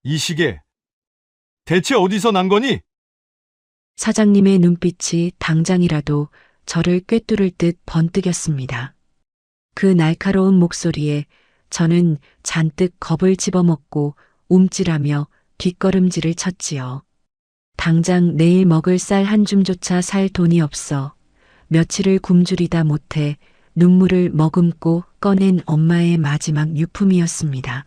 이 시계 대체 어디서 난 거니? 사장님의 눈빛이 당장이라도 저를 꿰뚫을 듯 번뜩였습니다. 그 날카로운 목소리에 저는 잔뜩 겁을 집어먹고 움찔하며 뒷걸음질을 쳤지요. 당장 내일 먹을 쌀 한 줌조차 살 돈이 없어 며칠을 굶주리다 못해 눈물을 머금고 꺼낸 엄마의 마지막 유품이었습니다.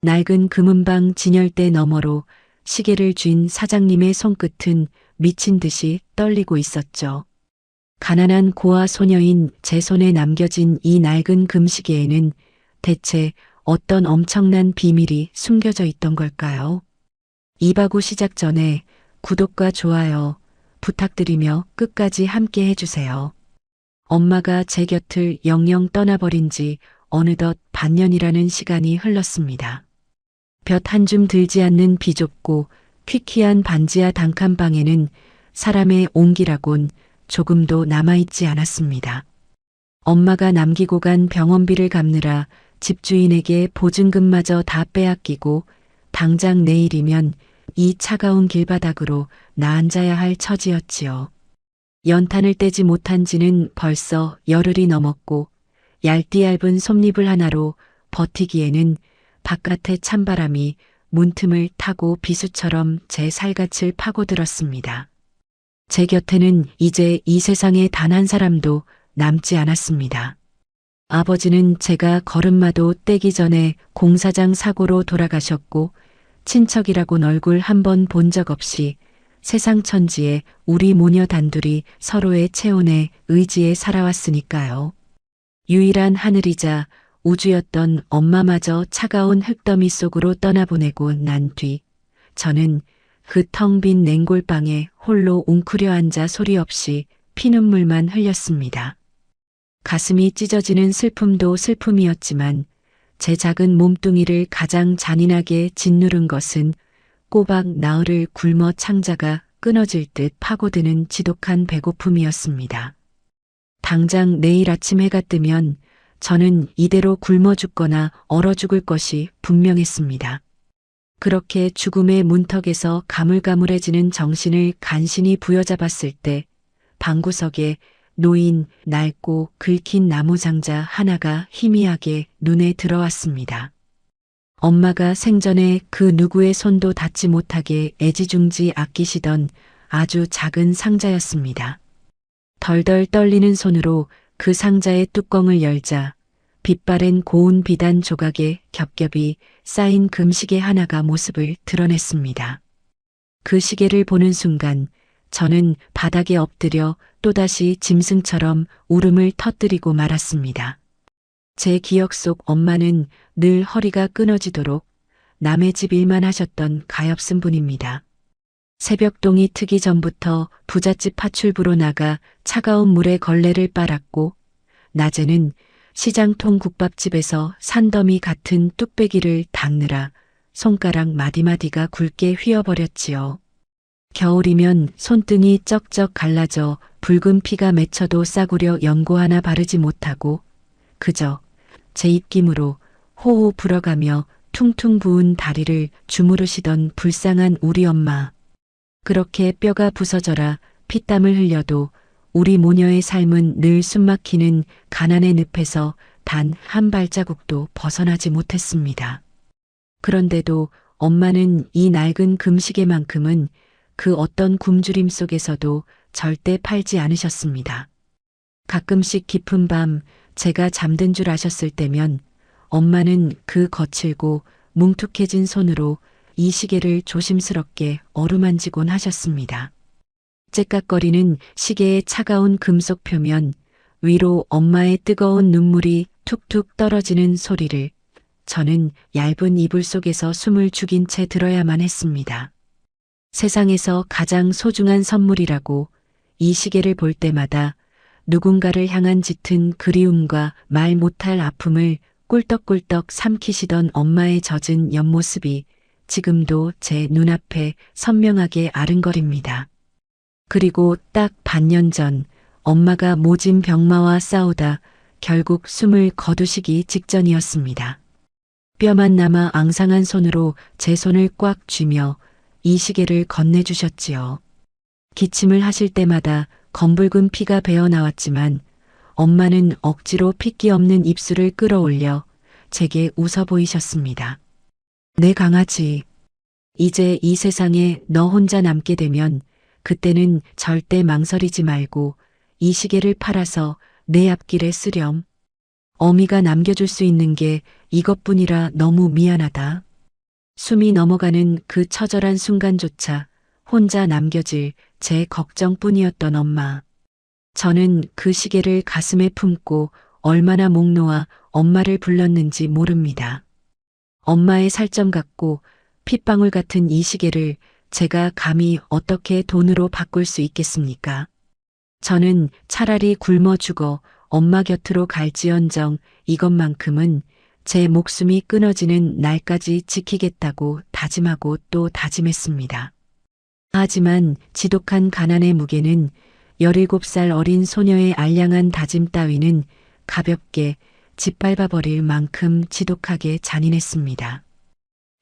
낡은 금은방 진열대 너머로 시계를 쥔 사장님의 손끝은 미친 듯이 떨리고 있었죠. 가난한 고아 소녀인 제 손에 남겨진 이 낡은 금시계에는 대체 어떤 엄청난 비밀이 숨겨져 있던 걸까요? 이바구 시작 전에 구독과 좋아요 부탁드리며 끝까지 함께 해주세요. 엄마가 제 곁을 영영 떠나버린 지 어느덧 반년이라는 시간이 흘렀습니다. 볕 한 줌 들지 않는 비좁고 퀴퀴한 반지하 단칸방에는 사람의 온기라곤 조금도 남아있지 않았습니다. 엄마가 남기고 간 병원비를 갚느라 집주인에게 보증금마저 다 빼앗기고 당장 내일이면 이 차가운 길바닥으로 나앉아야 할 처지였지요. 연탄을 떼지 못한 지는 벌써 열흘이 넘었고 얇디 얇은 솜잎을 하나로 버티기에는 바깥의 찬바람이 문틈을 타고 비수처럼 제 살갗을 파고들었습니다. 제 곁에는 이제 이 세상에 단 한 사람도 남지 않았습니다. 아버지는 제가 걸음마도 떼기 전에 공사장 사고로 돌아가셨고 친척이라곤 얼굴 한 번 본 적 없이 세상 천지에 우리 모녀 단둘이 서로의 체온에 의지해 살아왔으니까요. 유일한 하늘이자 우주였던 엄마마저 차가운 흙더미 속으로 떠나보내고 난 뒤 저는 그 텅 빈 냉골방에 홀로 웅크려 앉아 소리 없이 피눈물만 흘렸습니다. 가슴이 찢어지는 슬픔도 슬픔이었지만 제 작은 몸뚱이를 가장 잔인하게 짓누른 것은 꼬박 나흘을 굶어 창자가 끊어질 듯 파고드는 지독한 배고픔이었습니다. 당장 내일 아침 해가 뜨면 저는 이대로 굶어 죽거나 얼어 죽을 것이 분명했습니다. 그렇게 죽음의 문턱에서 가물가물해지는 정신을 간신히 부여잡았을 때 방구석에 놓인 낡고 긁힌 나무상자 하나가 희미하게 눈에 들어왔습니다. 엄마가 생전에 그 누구의 손도 닿지 못하게 애지중지 아끼시던 아주 작은 상자였습니다. 덜덜 떨리는 손으로 그 상자의 뚜껑을 열자 빛바랜 고운 비단 조각에 겹겹이 쌓인 금시계 하나가 모습을 드러냈습니다. 그 시계를 보는 순간 저는 바닥에 엎드려 또다시 짐승처럼 울음을 터뜨리고 말았습니다. 제 기억 속 엄마는 늘 허리가 끊어지도록 남의 집 일만 하셨던 가엾은 분입니다. 새벽동이 트기 전부터 부잣집 파출부로 나가 차가운 물에 걸레를 빨았고 낮에는 시장통 국밥집에서 산더미 같은 뚝배기를 닦느라 손가락 마디마디가 굵게 휘어버렸지요. 겨울이면 손등이 쩍쩍 갈라져 붉은 피가 맺혀도 싸구려 연고 하나 바르지 못하고 그저 제 입김으로 호호 불어가며 퉁퉁 부은 다리를 주무르시던 불쌍한 우리 엄마. 그렇게 뼈가 부서져라 피땀을 흘려도 우리 모녀의 삶은 늘 숨막히는 가난의 늪에서 단 한 발자국도 벗어나지 못했습니다. 그런데도 엄마는 이 낡은 금시계만큼은 그 어떤 굶주림 속에서도 절대 팔지 않으셨습니다. 가끔씩 깊은 밤 제가 잠든 줄 아셨을 때면 엄마는 그 거칠고 뭉툭해진 손으로 이 시계를 조심스럽게 어루만지곤 하셨습니다. 째깍거리는 시계의 차가운 금속 표면 위로 엄마의 뜨거운 눈물이 툭툭 떨어지는 소리를 저는 얇은 이불 속에서 숨을 죽인 채 들어야만 했습니다. 세상에서 가장 소중한 선물이라고 이 시계를 볼 때마다 누군가를 향한 짙은 그리움과 말 못할 아픔을 꿀떡꿀떡 삼키시던 엄마의 젖은 옆모습이 지금도 제 눈앞에 선명하게 아른거립니다. 그리고 딱 반년 전 엄마가 모진 병마와 싸우다 결국 숨을 거두시기 직전이었습니다. 뼈만 남아 앙상한 손으로 제 손을 꽉 쥐며 이 시계를 건네주셨지요. 기침을 하실 때마다 검붉은 피가 배어 나왔지만 엄마는 억지로 핏기 없는 입술을 끌어올려 제게 웃어 보이셨습니다. 내 강아지, 이제 이 세상에 너 혼자 남게 되면 그때는 절대 망설이지 말고 이 시계를 팔아서 내 앞길에 쓰렴. 어미가 남겨줄 수 있는 게 이것뿐이라 너무 미안하다. 숨이 넘어가는 그 처절한 순간조차 혼자 남겨질 제 걱정뿐이었던 엄마. 저는 그 시계를 가슴에 품고 얼마나 목 놓아 엄마를 불렀는지 모릅니다. 엄마의 살점 같고 핏방울 같은 이 시계를 제가 감히 어떻게 돈으로 바꿀 수 있겠습니까? 저는 차라리 굶어 죽어 엄마 곁으로 갈지언정 이것만큼은 제 목숨이 끊어지는 날까지 지키겠다고 다짐하고 또 다짐했습니다. 하지만 지독한 가난의 무게는 17살 어린 소녀의 알량한 다짐 따위는 가볍게 짓밟아버릴 만큼 지독하게 잔인했습니다.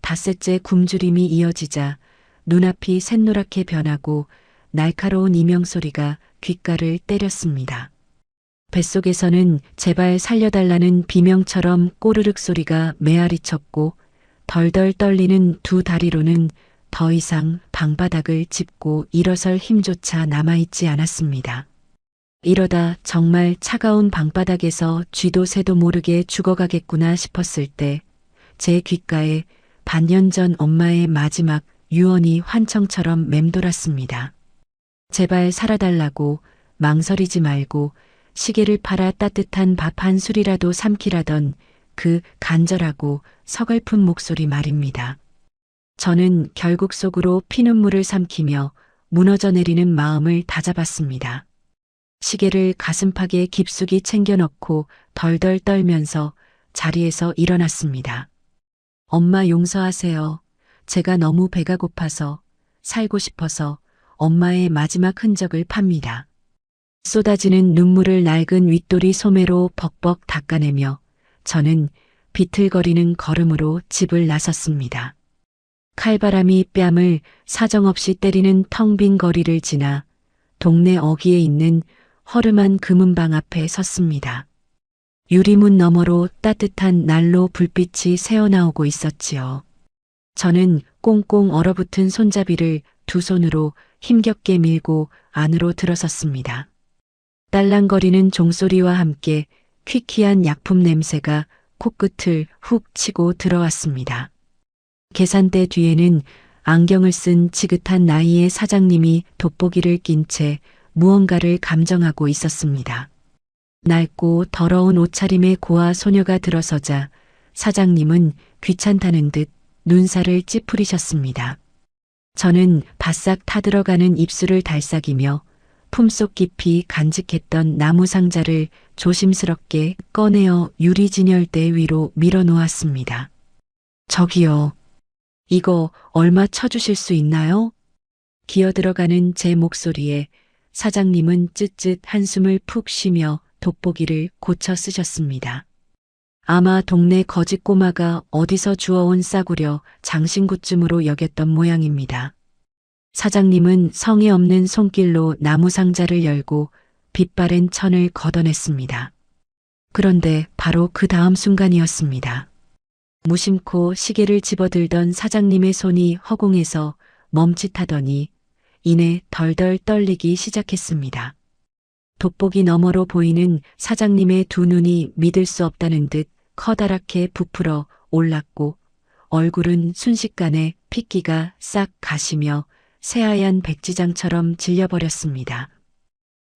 닷새째 굶주림이 이어지자 눈앞이 샛노랗게 변하고 날카로운 이명소리가 귓가를 때렸습니다. 뱃속에서는 제발 살려달라는 비명처럼 꼬르륵 소리가 메아리쳤고 덜덜 떨리는 두 다리로는 더 이상 방바닥을 짚고 일어설 힘조차 남아있지 않았습니다. 이러다 정말 차가운 방바닥에서 쥐도 새도 모르게 죽어가겠구나 싶었을 때 제 귓가에 반년 전 엄마의 마지막 유언이 환청처럼 맴돌았습니다. 제발 살아달라고 망설이지 말고 시계를 팔아 따뜻한 밥 한 술이라도 삼키라던 그 간절하고 서글픈 목소리 말입니다. 저는 결국 속으로 피눈물을 삼키며 무너져 내리는 마음을 다잡았습니다. 시계를 가슴팍에 깊숙이 챙겨 넣고 덜덜 떨면서 자리에서 일어났습니다. 엄마 용서하세요. 제가 너무 배가 고파서 살고 싶어서 엄마의 마지막 흔적을 팝니다. 쏟아지는 눈물을 낡은 윗도리 소매로 벅벅 닦아내며 저는 비틀거리는 걸음으로 집을 나섰습니다. 칼바람이 뺨을 사정없이 때리는 텅 빈 거리를 지나 동네 어귀에 있는 허름한 금은방 앞에 섰습니다. 유리문 너머로 따뜻한 난로 불빛이 새어나오고 있었지요. 저는 꽁꽁 얼어붙은 손잡이를 두 손으로 힘겹게 밀고 안으로 들어섰습니다. 딸랑거리는 종소리와 함께 퀴퀴한 약품 냄새가 코끝을 훅 치고 들어왔습니다. 계산대 뒤에는 안경을 쓴 지긋한 나이의 사장님이 돋보기를 낀 채 무언가를 감정하고 있었습니다. 낡고 더러운 옷차림의 고아 소녀가 들어서자 사장님은 귀찮다는 듯 눈살을 찌푸리셨습니다. 저는 바싹 타들어가는 입술을 달싹이며 품속 깊이 간직했던 나무 상자를 조심스럽게 꺼내어 유리 진열대 위로 밀어놓았습니다. 저기요. 이거 얼마 쳐주실 수 있나요? 기어들어가는 제 목소리에 사장님은 쯧쯧 한숨을 푹 쉬며 돋보기를 고쳐 쓰셨습니다. 아마 동네 거지 꼬마가 어디서 주워온 싸구려 장신구쯤으로 여겼던 모양입니다. 사장님은 성의 없는 손길로 나무 상자를 열고 빛바랜 천을 걷어냈습니다. 그런데 바로 그 다음 순간이었습니다. 무심코 시계를 집어들던 사장님의 손이 허공에서 멈칫하더니 이내 덜덜 떨리기 시작했습니다. 돋보기 너머로 보이는 사장님의 두 눈이 믿을 수 없다는 듯 커다랗게 부풀어 올랐고 얼굴은 순식간에 핏기가 싹 가시며 새하얀 백지장처럼 질려버렸습니다.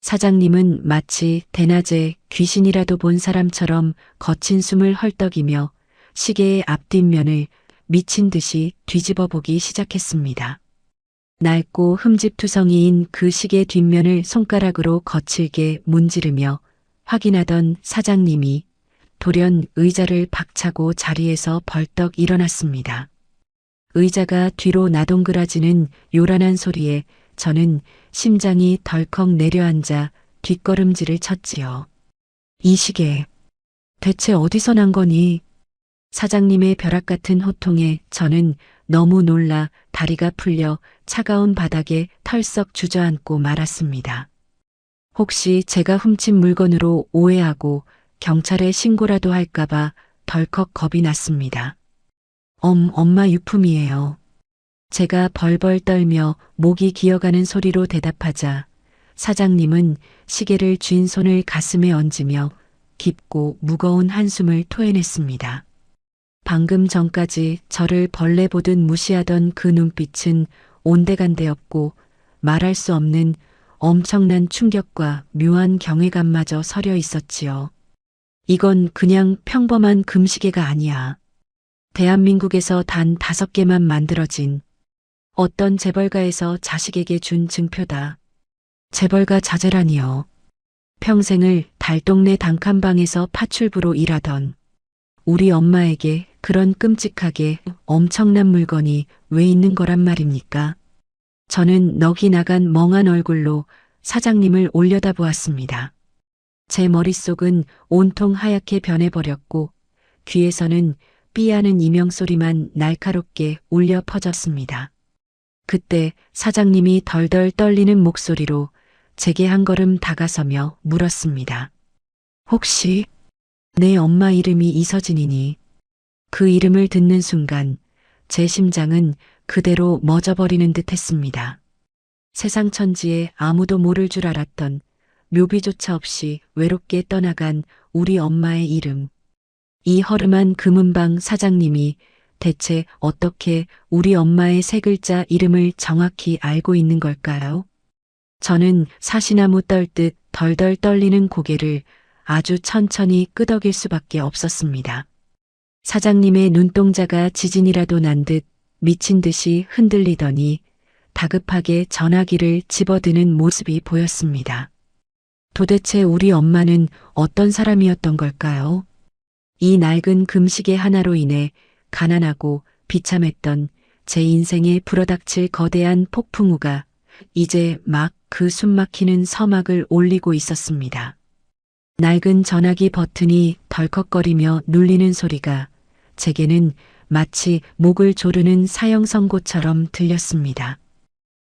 사장님은 마치 대낮에 귀신이라도 본 사람처럼 거친 숨을 헐떡이며 시계의 앞뒷면을 미친 듯이 뒤집어 보기 시작했습니다. 낡고 흠집투성이인 그 시계 뒷면을 손가락으로 거칠게 문지르며 확인하던 사장님이 돌연 의자를 박차고 자리에서 벌떡 일어났습니다. 의자가 뒤로 나동그라지는 요란한 소리에 저는 심장이 덜컥 내려앉아 뒷걸음질을 쳤지요. 이 시계 대체 어디서 난 거니? 사장님의 벼락 같은 호통에 저는 너무 놀라 다리가 풀려 차가운 바닥에 털썩 주저앉고 말았습니다. 혹시 제가 훔친 물건으로 오해하고 경찰에 신고라도 할까봐 덜컥 겁이 났습니다. 엄마 유품이에요. 제가 벌벌 떨며 목이 기어가는 소리로 대답하자 사장님은 시계를 쥔 손을 가슴에 얹으며 깊고 무거운 한숨을 토해냈습니다. 방금 전까지 저를 벌레 보듯 무시하던 그 눈빛은 온데간데 없고 말할 수 없는 엄청난 충격과 묘한 경외감마저 서려 있었지요. 이건 그냥 평범한 금시계가 아니야. 대한민국에서 단 5개만 만들어진 어떤 재벌가에서 자식에게 준 증표다. 재벌가 자제라니요. 평생을 달동네 단칸방에서 파출부로 일하던 우리 엄마에게 그런 끔찍하게 엄청난 물건이 왜 있는 거란 말입니까? 저는 넋이 나간 멍한 얼굴로 사장님을 올려다보았습니다. 제 머릿속은 온통 하얗게 변해버렸고 귀에서는 삐하는 이명소리만 날카롭게 울려 퍼졌습니다. 그때 사장님이 덜덜 떨리는 목소리로 제게 한 걸음 다가서며 물었습니다. 혹시 내 엄마 이름이 이서진이니? 그 이름을 듣는 순간 제 심장은 그대로 멎어버리는 듯 했습니다. 세상 천지에 아무도 모를 줄 알았던 묘비조차 없이 외롭게 떠나간 우리 엄마의 이름. 이 허름한 금은방 사장님이 대체 어떻게 우리 엄마의 3글자 이름을 정확히 알고 있는 걸까요? 저는 사시나무 떨듯 덜덜 떨리는 고개를 아주 천천히 끄덕일 수밖에 없었습니다. 사장님의 눈동자가 지진이라도 난 듯 미친 듯이 흔들리더니 다급하게 전화기를 집어드는 모습이 보였습니다. 도대체 우리 엄마는 어떤 사람이었던 걸까요? 이 낡은 금시계 하나로 인해 가난하고 비참했던 제 인생에 불어닥칠 거대한 폭풍우가 이제 막 그 숨막히는 서막을 올리고 있었습니다. 낡은 전화기 버튼이 덜컥거리며 눌리는 소리가 제게는 마치 목을 조르는 사형 선고처럼 들렸습니다.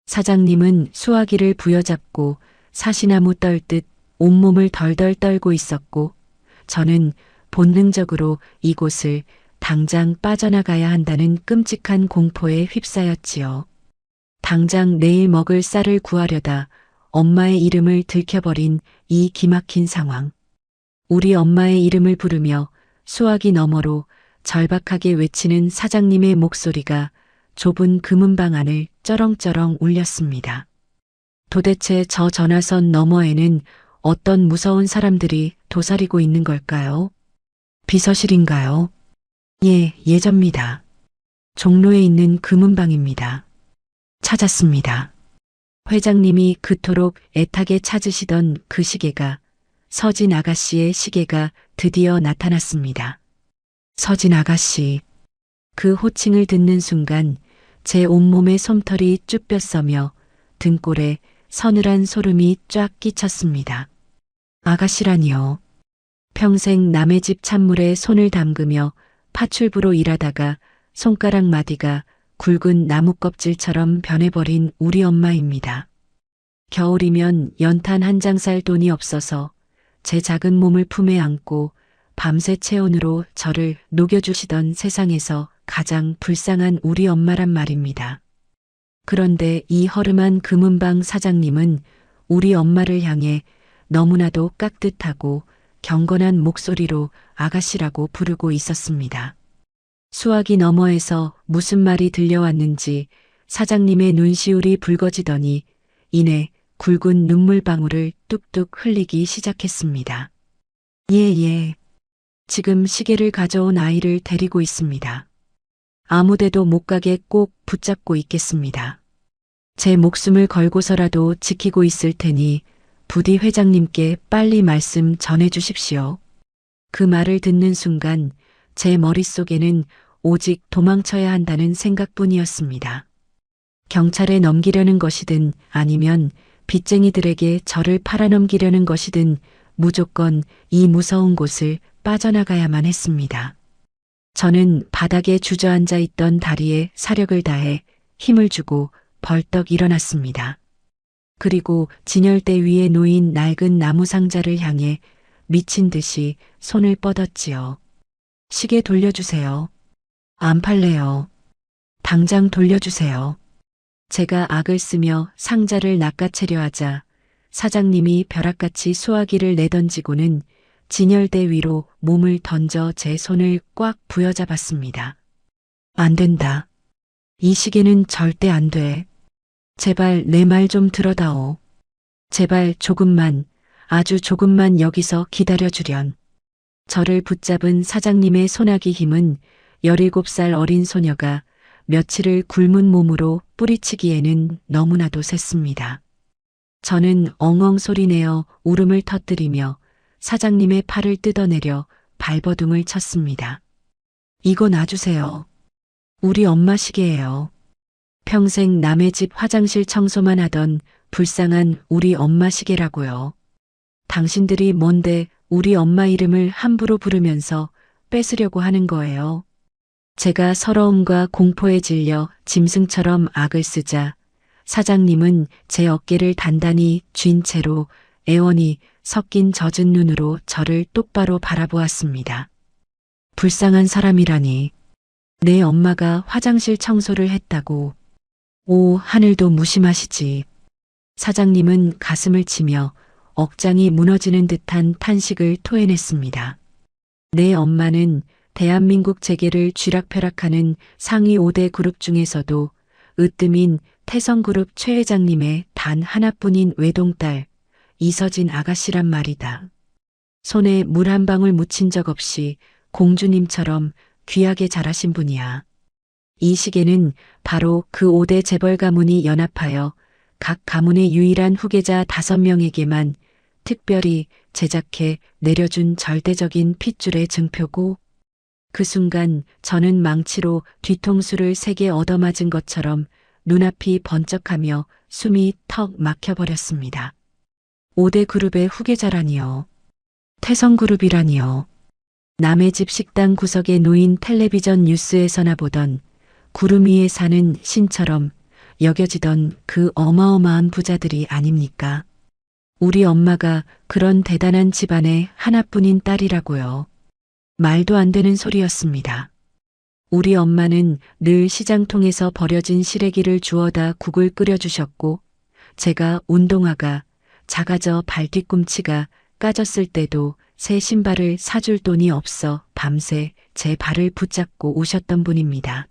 사장님은 수화기를 부여잡고 사시나무 떨듯 온몸을 덜덜 떨고 있었고 저는 본능적으로 이곳을 당장 빠져나가야 한다는 끔찍한 공포에 휩싸였지요. 당장 내일 먹을 쌀을 구하려다 엄마의 이름을 들켜버린 이 기막힌 상황. 우리 엄마의 이름을 부르며 수화기 너머로 절박하게 외치는 사장님의 목소리가 좁은 금은방 안을 쩌렁쩌렁 울렸습니다. 도대체 저 전화선 너머에는 어떤 무서운 사람들이 도사리고 있는 걸까요? 비서실인가요? 예, 예전입니다. 종로에 있는 금은방입니다. 찾았습니다. 회장님이 그토록 애타게 찾으시던 그 시계가 서진 아가씨의 시계가 드디어 나타났습니다. 서진 아가씨. 그 호칭을 듣는 순간 제 온몸의 솜털이 쭉 뼛서며 등골에 서늘한 소름이 쫙 끼쳤습니다. 아가씨라니요. 평생 남의 집 찬물에 손을 담그며 파출부로 일하다가 손가락 마디가 굵은 나무 껍질처럼 변해버린 우리 엄마입니다. 겨울이면 연탄 한 장 살 돈이 없어서 제 작은 몸을 품에 안고 밤새 체온으로 저를 녹여주시던 세상에서 가장 불쌍한 우리 엄마란 말입니다. 그런데 이 허름한 금은방 사장님은 우리 엄마를 향해 너무나도 깍듯하고 경건한 목소리로 아가씨라고 부르고 있었습니다. 수화기 너머에서 무슨 말이 들려왔는지 사장님의 눈시울이 붉어지더니 이내 굵은 눈물방울을 뚝뚝 흘리기 시작했습니다. 예. 지금 시계를 가져온 아이를 데리고 있습니다. 아무데도 못 가게 꼭 붙잡고 있겠습니다. 제 목숨을 걸고서라도 지키고 있을 테니 부디 회장님께 빨리 말씀 전해 주십시오. 그 말을 듣는 순간 제 머릿속에는 오직 도망쳐야 한다는 생각뿐이었습니다. 경찰에 넘기려는 것이든 아니면 빚쟁이들에게 저를 팔아넘기려는 것이든 무조건 이 무서운 곳을 빠져나가야만 했습니다. 저는 바닥에 주저앉아 있던 다리에 사력을 다해 힘을 주고 벌떡 일어났습니다. 그리고 진열대 위에 놓인 낡은 나무 상자를 향해 미친 듯이 손을 뻗었지요. 시계 돌려주세요. 안 팔래요. 당장 돌려주세요. 제가 악을 쓰며 상자를 낚아채려 하자 사장님이 벼락같이 수화기를 내던지고는 진열대 위로 몸을 던져 제 손을 꽉 부여잡았습니다. 안 된다. 이 시계는 절대 안 돼. 제발 내 말 좀 들어다오. 제발 조금만, 아주 조금만 여기서 기다려주련. 저를 붙잡은 사장님의 소나기 힘은 17살 어린 소녀가 며칠을 굶은 몸으로 뿌리치기에는 너무나도 셌습니다. 저는 엉엉 소리내어 울음을 터뜨리며 사장님의 팔을 뜯어내려 발버둥을 쳤습니다. 이거 놔주세요. 우리 엄마 시계예요. 평생 남의 집 화장실 청소만 하던 불쌍한 우리 엄마 시계라고요. 당신들이 뭔데 우리 엄마 이름을 함부로 부르면서 뺏으려고 하는 거예요. 제가 서러움과 공포에 질려 짐승처럼 악을 쓰자 사장님은 제 어깨를 단단히 쥔 채로 애원이 섞인 젖은 눈으로 저를 똑바로 바라보았습니다. 불쌍한 사람이라니. 내 엄마가 화장실 청소를 했다고. 오, 하늘도 무심하시지. 사장님은 가슴을 치며 억장이 무너지는 듯한 탄식을 토해냈습니다. 내 엄마는 대한민국 재계를 쥐락펴락하는 상위 5대 그룹 중에서도 으뜸인 태성그룹 최 회장님의 단 하나뿐인 외동딸 이서진 아가씨란 말이다. 손에 물 한 방울 묻힌 적 없이 공주님처럼 귀하게 자라신 분이야. 이 시계는 바로 그 5대 재벌 가문이 연합하여 각 가문의 유일한 후계자 5명에게만 특별히 제작해 내려준 절대적인 핏줄의 증표고 그 순간 저는 망치로 뒤통수를 3개 얻어맞은 것처럼 눈앞이 번쩍하며 숨이 턱 막혀버렸습니다. 5대 그룹의 후계자라니요. 태성그룹이라니요. 남의 집 식당 구석에 놓인 텔레비전 뉴스에서나 보던 구름 위에 사는 신처럼 여겨지던 그 어마어마한 부자들이 아닙니까? 우리 엄마가 그런 대단한 집안의 하나뿐인 딸이라고요. 말도 안 되는 소리였습니다. 우리 엄마는 늘 시장통에서 버려진 시래기를 주워다 국을 끓여주셨고 제가 운동화가 작아져 발 뒤꿈치가 까졌을 때도 새 신발을 사줄 돈이 없어 밤새 제 발을 붙잡고 오셨던 분입니다.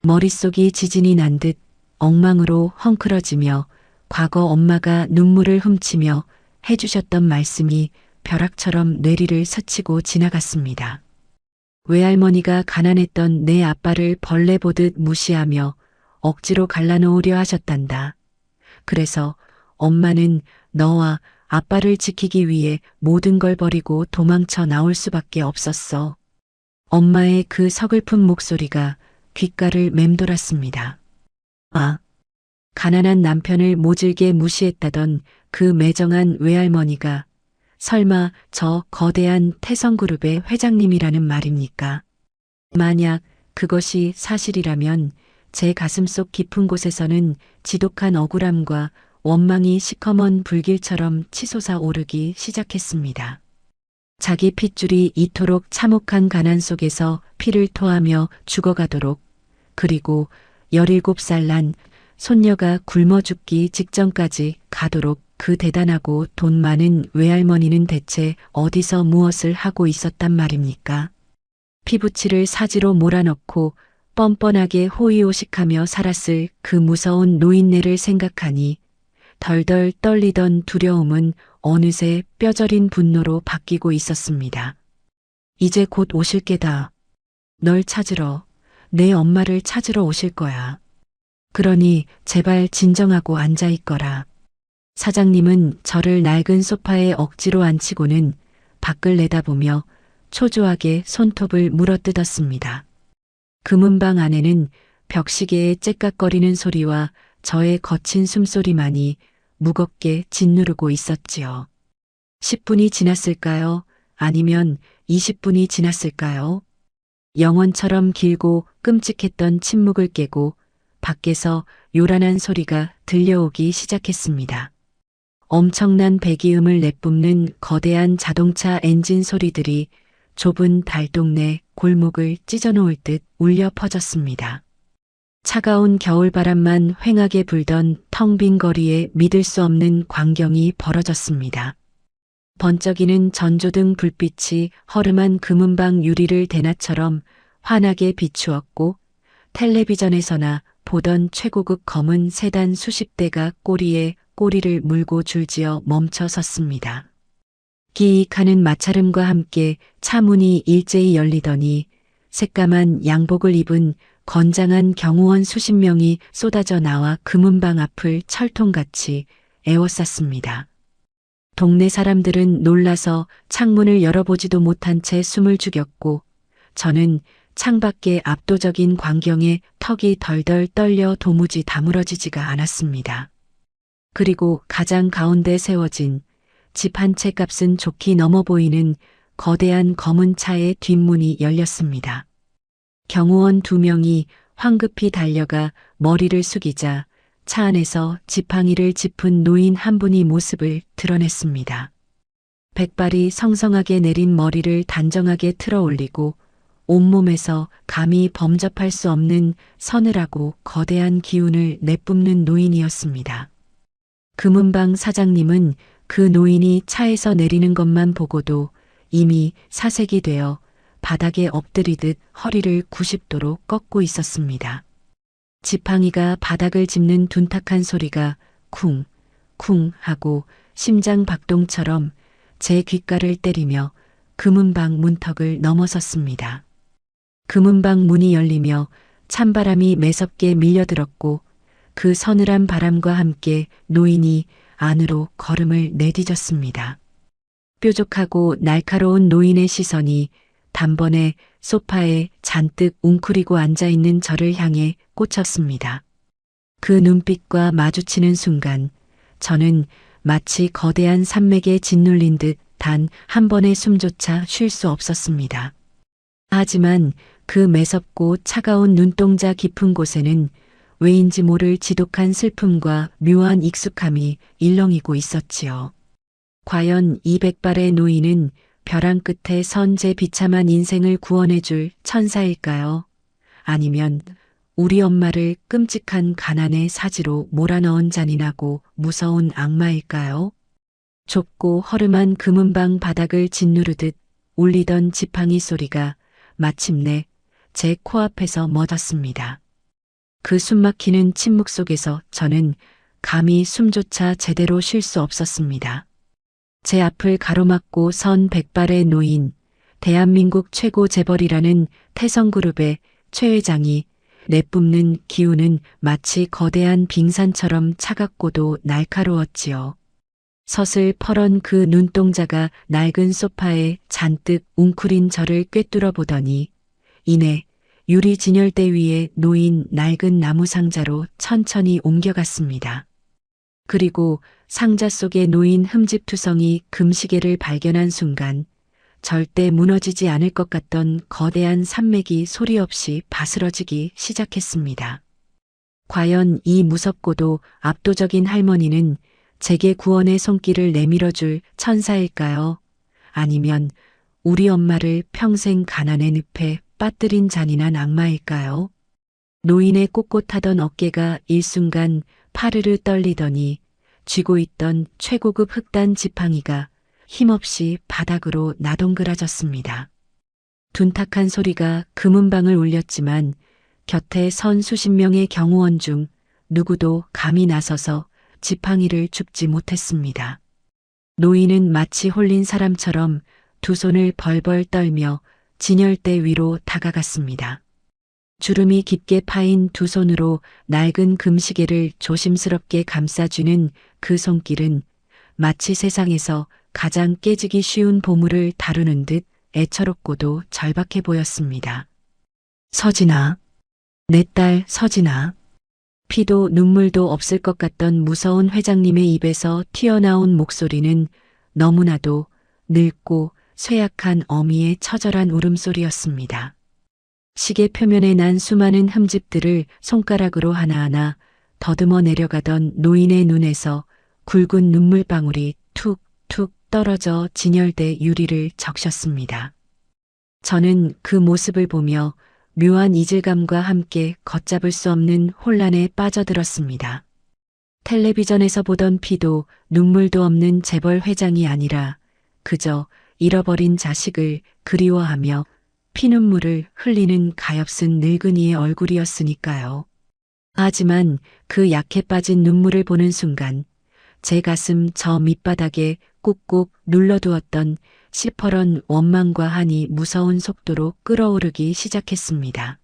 머릿속이 지진이 난 듯 엉망으로 헝클어지며 과거 엄마가 눈물을 훔치며 해주셨던 말씀이 벼락처럼 뇌리를 스치고 지나갔습니다. 외할머니가 가난했던 내 아빠를 벌레 보듯 무시하며 억지로 갈라놓으려 하셨단다. 그래서 엄마는 너와 아빠를 지키기 위해 모든 걸 버리고 도망쳐 나올 수밖에 없었어. 엄마의 그 서글픈 목소리가 귓가를 맴돌았습니다. 아, 가난한 남편을 모질게 무시했다던 그 매정한 외할머니가 설마 저 거대한 태성그룹의 회장님이라는 말입니까? 만약 그것이 사실이라면 제 가슴속 깊은 곳에서는 지독한 억울함과 원망이 시커먼 불길처럼 치솟아 오르기 시작했습니다. 자기 핏줄이 이토록 참혹한 가난 속에서 피를 토하며 죽어가도록 그리고 17살 난 손녀가 굶어 죽기 직전까지 가도록 그 대단하고 돈 많은 외할머니는 대체 어디서 무엇을 하고 있었단 말입니까? 피부치를 사지로 몰아넣고 뻔뻔하게 호의호식하며 살았을 그 무서운 노인네를 생각하니 덜덜 떨리던 두려움은 어느새 뼈저린 분노로 바뀌고 있었습니다. 이제 곧 오실 게다. 널 찾으러, 내 엄마를 찾으러 오실 거야. 그러니 제발 진정하고 앉아있거라. 사장님은 저를 낡은 소파에 억지로 앉히고는 밖을 내다보며 초조하게 손톱을 물어뜯었습니다. 금은방 안에는 벽시계의 째깍거리는 소리와 저의 거친 숨소리만이 무겁게 짓누르고 있었지요. 10분이 지났을까요? 아니면 20분이 지났을까요? 영원처럼 길고 끔찍했던 침묵을 깨고 밖에서 요란한 소리가 들려오기 시작했습니다. 엄청난 배기음을 내뿜는 거대한 자동차 엔진 소리들이 좁은 달동네 골목을 찢어놓을 듯 울려 퍼졌습니다. 차가운 겨울바람만 휑하게 불던 텅 빈 거리에 믿을 수 없는 광경이 벌어졌습니다. 번쩍이는 전조등 불빛이 허름한 금은방 유리를 대낮처럼 환하게 비추었고 텔레비전에서나 보던 최고급 검은 세단 수십 대가 꼬리에 꼬리를 물고 줄지어 멈춰 섰습니다. 기익하는 마찰음과 함께 차 문이 일제히 열리더니 새까만 양복을 입은 건장한 경호원 수십 명이 쏟아져 나와 금은방 앞을 철통같이 에워쌌습니다. 동네 사람들은 놀라서 창문을 열어보지도 못한 채 숨을 죽였고 저는 창밖의 압도적인 광경에 턱이 덜덜 떨려 도무지 다물어지지가 않았습니다. 그리고 가장 가운데 세워진 집 한 채 값은 좋게 넘어 보이는 거대한 검은 차의 뒷문이 열렸습니다. 경호원 2명이 황급히 달려가 머리를 숙이자 차 안에서 지팡이를 짚은 노인 한 분이 모습을 드러냈습니다. 백발이 성성하게 내린 머리를 단정하게 틀어 올리고 온몸에서 감히 범접할 수 없는 서늘하고 거대한 기운을 내뿜는 노인이었습니다. 금은방 사장님은 그 노인이 차에서 내리는 것만 보고도 이미 사색이 되어 바닥에 엎드리듯 허리를 90도로 꺾고 있었습니다. 지팡이가 바닥을 짚는 둔탁한 소리가 쿵, 쿵 하고 심장 박동처럼 제 귓가를 때리며 금은방 문턱을 넘어섰습니다. 금은방 문이 열리며 찬바람이 매섭게 밀려들었고 그 서늘한 바람과 함께 노인이 안으로 걸음을 내디뎠습니다. 뾰족하고 날카로운 노인의 시선이 단번에 소파에 잔뜩 웅크리고 앉아있는 저를 향해 꽂혔습니다. 그 눈빛과 마주치는 순간 저는 마치 거대한 산맥에 짓눌린 듯 단 한 번의 숨조차 쉴 수 없었습니다. 하지만 그 매섭고 차가운 눈동자 깊은 곳에는 왜인지 모를 지독한 슬픔과 묘한 익숙함이 일렁이고 있었지요. 과연 이 백발의 노인은 벼랑 끝에 선 제 비참한 인생을 구원해줄 천사일까요? 아니면 우리 엄마를 끔찍한 가난의 사지로 몰아넣은 잔인하고 무서운 악마일까요? 좁고 허름한 금은방 바닥을 짓누르듯 울리던 지팡이 소리가 마침내 제 코앞에서 멎었습니다. 그 숨막히는 침묵 속에서 저는 감히 숨조차 제대로 쉴 수 없었습니다. 제 앞을 가로막고 선 백발의 노인, 대한민국 최고 재벌이라는 태성그룹의 최 회장이 내뿜는 기운은 마치 거대한 빙산처럼 차갑고도 날카로웠지요. 서슬 퍼런 그 눈동자가 낡은 소파에 잔뜩 웅크린 저를 꿰뚫어 보더니 이내 유리 진열대 위에 놓인 낡은 나무 상자로 천천히 옮겨갔습니다. 그리고 상자 속에 놓인 흠집투성이 금시계를 발견한 순간 절대 무너지지 않을 것 같던 거대한 산맥이 소리 없이 바스러지기 시작했습니다. 과연 이 무섭고도 압도적인 할머니는 제게 구원의 손길을 내밀어줄 천사일까요? 아니면 우리 엄마를 평생 가난의 늪에 빠뜨린 잔인한 악마일까요? 노인의 꼿꼿하던 어깨가 일순간 파르르 떨리더니 쥐고 있던 최고급 흑단 지팡이가 힘없이 바닥으로 나동그라졌습니다. 둔탁한 소리가 금은방을 울렸지만 곁에 선 수십 명의 경호원 중 누구도 감히 나서서 지팡이를 줍지 못했습니다. 노인은 마치 홀린 사람처럼 두 손을 벌벌 떨며 진열대 위로 다가갔습니다. 주름이 깊게 파인 두 손으로 낡은 금시계를 조심스럽게 감싸주는 그 손길은 마치 세상에서 가장 깨지기 쉬운 보물을 다루는 듯 애처롭고도 절박해 보였습니다. 서진아, 내 딸 서진아. 피도 눈물도 없을 것 같던 무서운 회장님의 입에서 튀어나온 목소리는 너무나도 늙고 쇠약한 어미의 처절한 울음소리였습니다. 시계 표면에 난 수많은 흠집들을 손가락으로 하나하나 더듬어 내려가던 노인의 눈에서 굵은 눈물방울이 툭툭 떨어져 진열대 유리를 적셨습니다. 저는 그 모습을 보며 묘한 이질감과 함께 걷잡을 수 없는 혼란에 빠져들었습니다. 텔레비전에서 보던 피도 눈물도 없는 재벌 회장이 아니라 그저 잃어버린 자식을 그리워하며 피눈물을 흘리는 가엾은 늙은이의 얼굴이었으니까요. 하지만 그 약해 빠진 눈물을 보는 순간 제 가슴 저 밑바닥에 꾹꾹 눌러두었던 시퍼런 원망과 한이 무서운 속도로 끓어오르기 시작했습니다.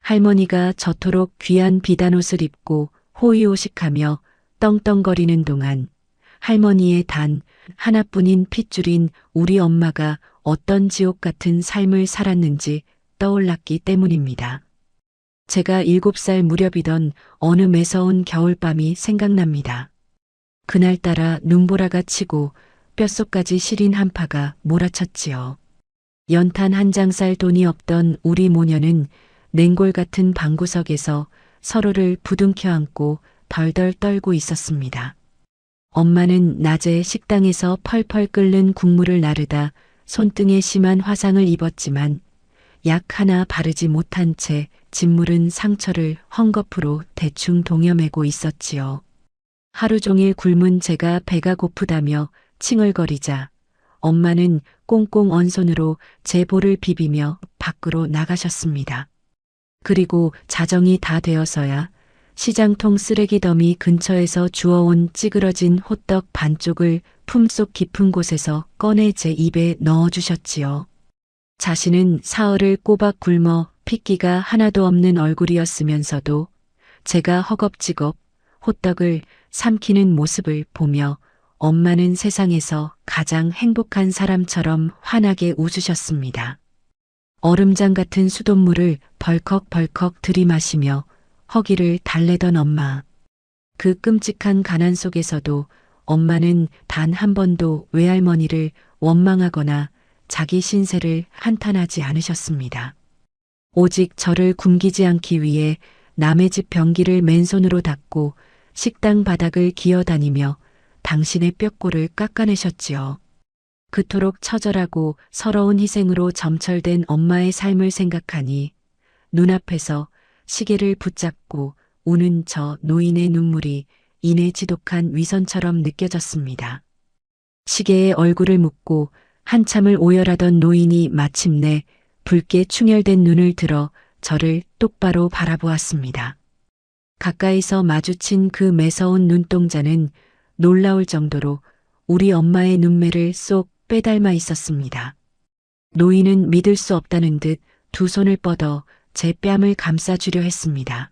할머니가 저토록 귀한 비단옷을 입고 호의호식하며 떵떵거리는 동안 할머니의 단 하나뿐인 핏줄인 우리 엄마가 어떤 지옥 같은 삶을 살았는지 떠올랐기 때문입니다. 제가 7살 무렵이던 어느 매서운 겨울밤이 생각납니다. 그날따라 눈보라가 치고 뼛속까지 시린 한파가 몰아쳤지요. 연탄 한 장 쌀 돈이 없던 우리 모녀는 냉골 같은 방구석에서 서로를 부둥켜 안고 덜덜 떨고 있었습니다. 엄마는 낮에 식당에서 펄펄 끓는 국물을 나르다 손등에 심한 화상을 입었지만 약 하나 바르지 못한 채 짓무른 상처를 헝겊으로 대충 동여매고 있었지요. 하루 종일 굶은 제가 배가 고프다며 칭얼거리자 엄마는 꽁꽁 언 손으로 제 볼을 비비며 밖으로 나가셨습니다. 그리고 자정이 다 되어서야 시장통 쓰레기 더미 근처에서 주워온 찌그러진 호떡 반쪽을 품속 깊은 곳에서 꺼내 제 입에 넣어주셨지요. 자신은 사흘을 꼬박 굶어 핏기가 하나도 없는 얼굴이었으면서도 제가 허겁지겁 호떡을 삼키는 모습을 보며 엄마는 세상에서 가장 행복한 사람처럼 환하게 웃으셨습니다. 얼음장 같은 수돗물을 벌컥벌컥 들이마시며 허기를 달래던 엄마. 그 끔찍한 가난 속에서도 엄마는 단 한 번도 외할머니를 원망하거나 자기 신세를 한탄하지 않으셨습니다. 오직 저를 굶기지 않기 위해 남의 집 변기를 맨손으로 닦고 식당 바닥을 기어다니며 당신의 뼈골을 깎아내셨지요. 그토록 처절하고 서러운 희생으로 점철된 엄마의 삶을 생각하니 눈앞에서 시계를 붙잡고 우는 저 노인의 눈물이 이내 지독한 위선처럼 느껴졌습니다. 시계에 얼굴을 묻고 한참을 오열하던 노인이 마침내 붉게 충혈된 눈을 들어 저를 똑바로 바라보았습니다. 가까이서 마주친 그 매서운 눈동자는 놀라울 정도로 우리 엄마의 눈매를 쏙 빼닮아 있었습니다. 노인은 믿을 수 없다는 듯 두 손을 뻗어 제 뺨을 감싸주려 했습니다.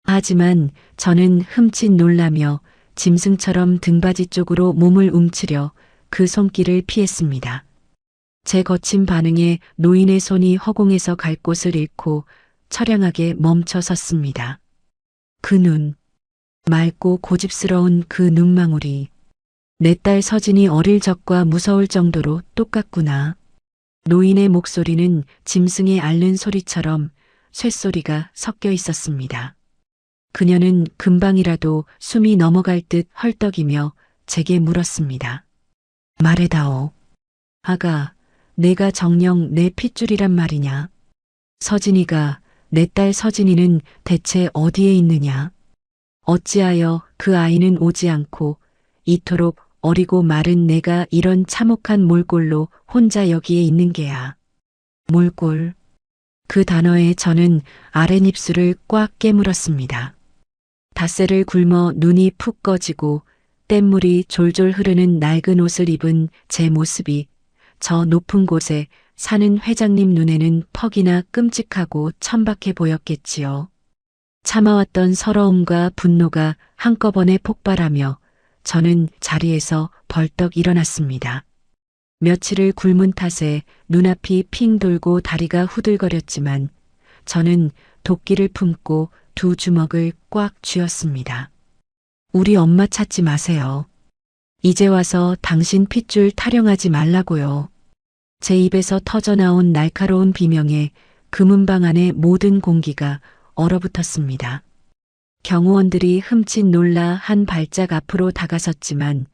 하지만 저는 흠칫 놀라며 짐승처럼 등받이 쪽으로 몸을 움츠려 그 손길을 피했습니다. 제 거친 반응에 노인의 손이 허공에서 갈 곳을 잃고 처량하게 멈춰 섰습니다. 그 눈, 맑고 고집스러운 그 눈망울이 내 딸 서진이 어릴 적과 무서울 정도로 똑같구나. 노인의 목소리는 짐승의 앓는 소리처럼 쇳소리가 섞여 있었습니다. 그녀는 금방이라도 숨이 넘어갈 듯 헐떡이며 제게 물었습니다. 말해다오. 아가, 내가 정녕 내 핏줄이란 말이냐? 서진이가, 내 딸 서진이는 대체 어디에 있느냐? 어찌하여 그 아이는 오지 않고 이토록 어리고 마른 내가 이런 참혹한 몰골로 혼자 여기에 있는 게야. 몰골. 그 단어에 저는 아랫입술을 꽉 깨물었습니다. 닷새를 굶어 눈이 푹 꺼지고 뗏물이 졸졸 흐르는 낡은 옷을 입은 제 모습이 저 높은 곳에 사는 회장님 눈에는 퍽이나 끔찍하고 천박해 보였겠지요. 참아왔던 서러움과 분노가 한꺼번에 폭발하며 저는 자리에서 벌떡 일어났습니다. 며칠을 굶은 탓에 눈앞이 핑 돌고 다리가 후들거렸지만 저는 도끼를 품고 두 주먹을 꽉 쥐었습니다. 우리 엄마 찾지 마세요. 이제 와서 당신 핏줄 타령하지 말라고요. 제 입에서 터져나온 날카로운 비명에 금은방 안의 모든 공기가 얼어붙었습니다. 경호원들이 흠칫 놀라 한 발짝 앞으로 다가섰지만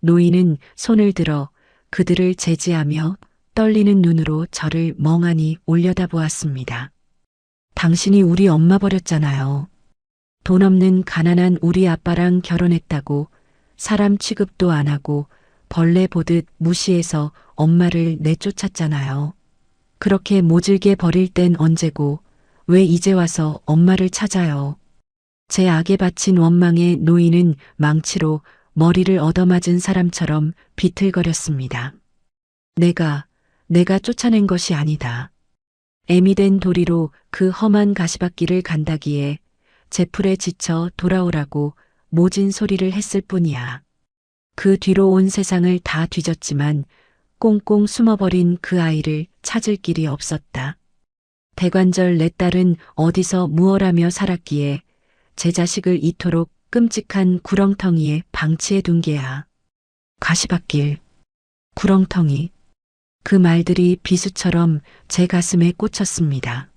노인은 손을 들어 그들을 제지하며 떨리는 눈으로 저를 멍하니 올려다보았습니다. 당신이 우리 엄마 버렸잖아요. 돈 없는 가난한 우리 아빠랑 결혼했다고 사람 취급도 안 하고 벌레 보듯 무시해서 엄마를 내쫓았잖아요. 그렇게 모질게 버릴 땐 언제고 왜 이제 와서 엄마를 찾아요. 제 악에 바친 원망에 노인은 망치로 머리를 얻어맞은 사람처럼 비틀거렸습니다. 내가 쫓아낸 것이 아니다. 애미 된 도리로 그 험한 가시밭길을 간다기에 제풀에 지쳐 돌아오라고 모진 소리를 했을 뿐이야. 그 뒤로 온 세상을 다 뒤졌지만 꽁꽁 숨어버린 그 아이를 찾을 길이 없었다. 대관절 내 딸은 어디서 무얼하며 살았기에 제 자식을 이토록 끔찍한 구렁텅이에 방치해 둔 게야. 가시밭길, 구렁텅이. 그 말들이 비수처럼 제 가슴에 꽂혔습니다.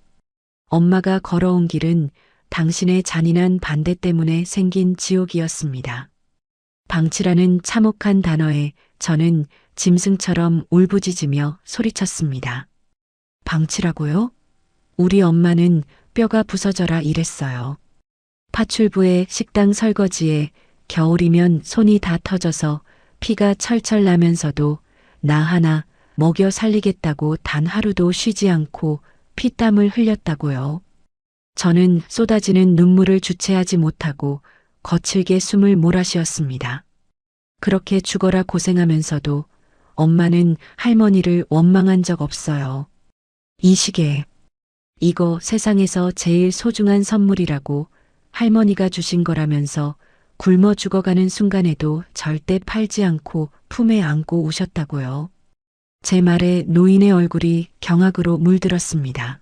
엄마가 걸어온 길은 당신의 잔인한 반대 때문에 생긴 지옥이었습니다. 방치라는 참혹한 단어에 저는 짐승처럼 울부짖으며 소리쳤습니다. 방치라고요? 우리 엄마는 뼈가 부서져라 이랬어요. 파출부의 식당 설거지에 겨울이면 손이 다 터져서 피가 철철 나면서도 나 하나 먹여 살리겠다고 단 하루도 쉬지 않고 피땀을 흘렸다고요. 저는 쏟아지는 눈물을 주체하지 못하고 거칠게 숨을 몰아쉬었습니다. 그렇게 죽어라 고생하면서도 엄마는 할머니를 원망한 적 없어요. 이 시계, 이거 세상에서 제일 소중한 선물이라고 할머니가 주신 거라면서 굶어 죽어가는 순간에도 절대 팔지 않고 품에 안고 우셨다고요. 제 말에 노인의 얼굴이 경악으로 물들었습니다.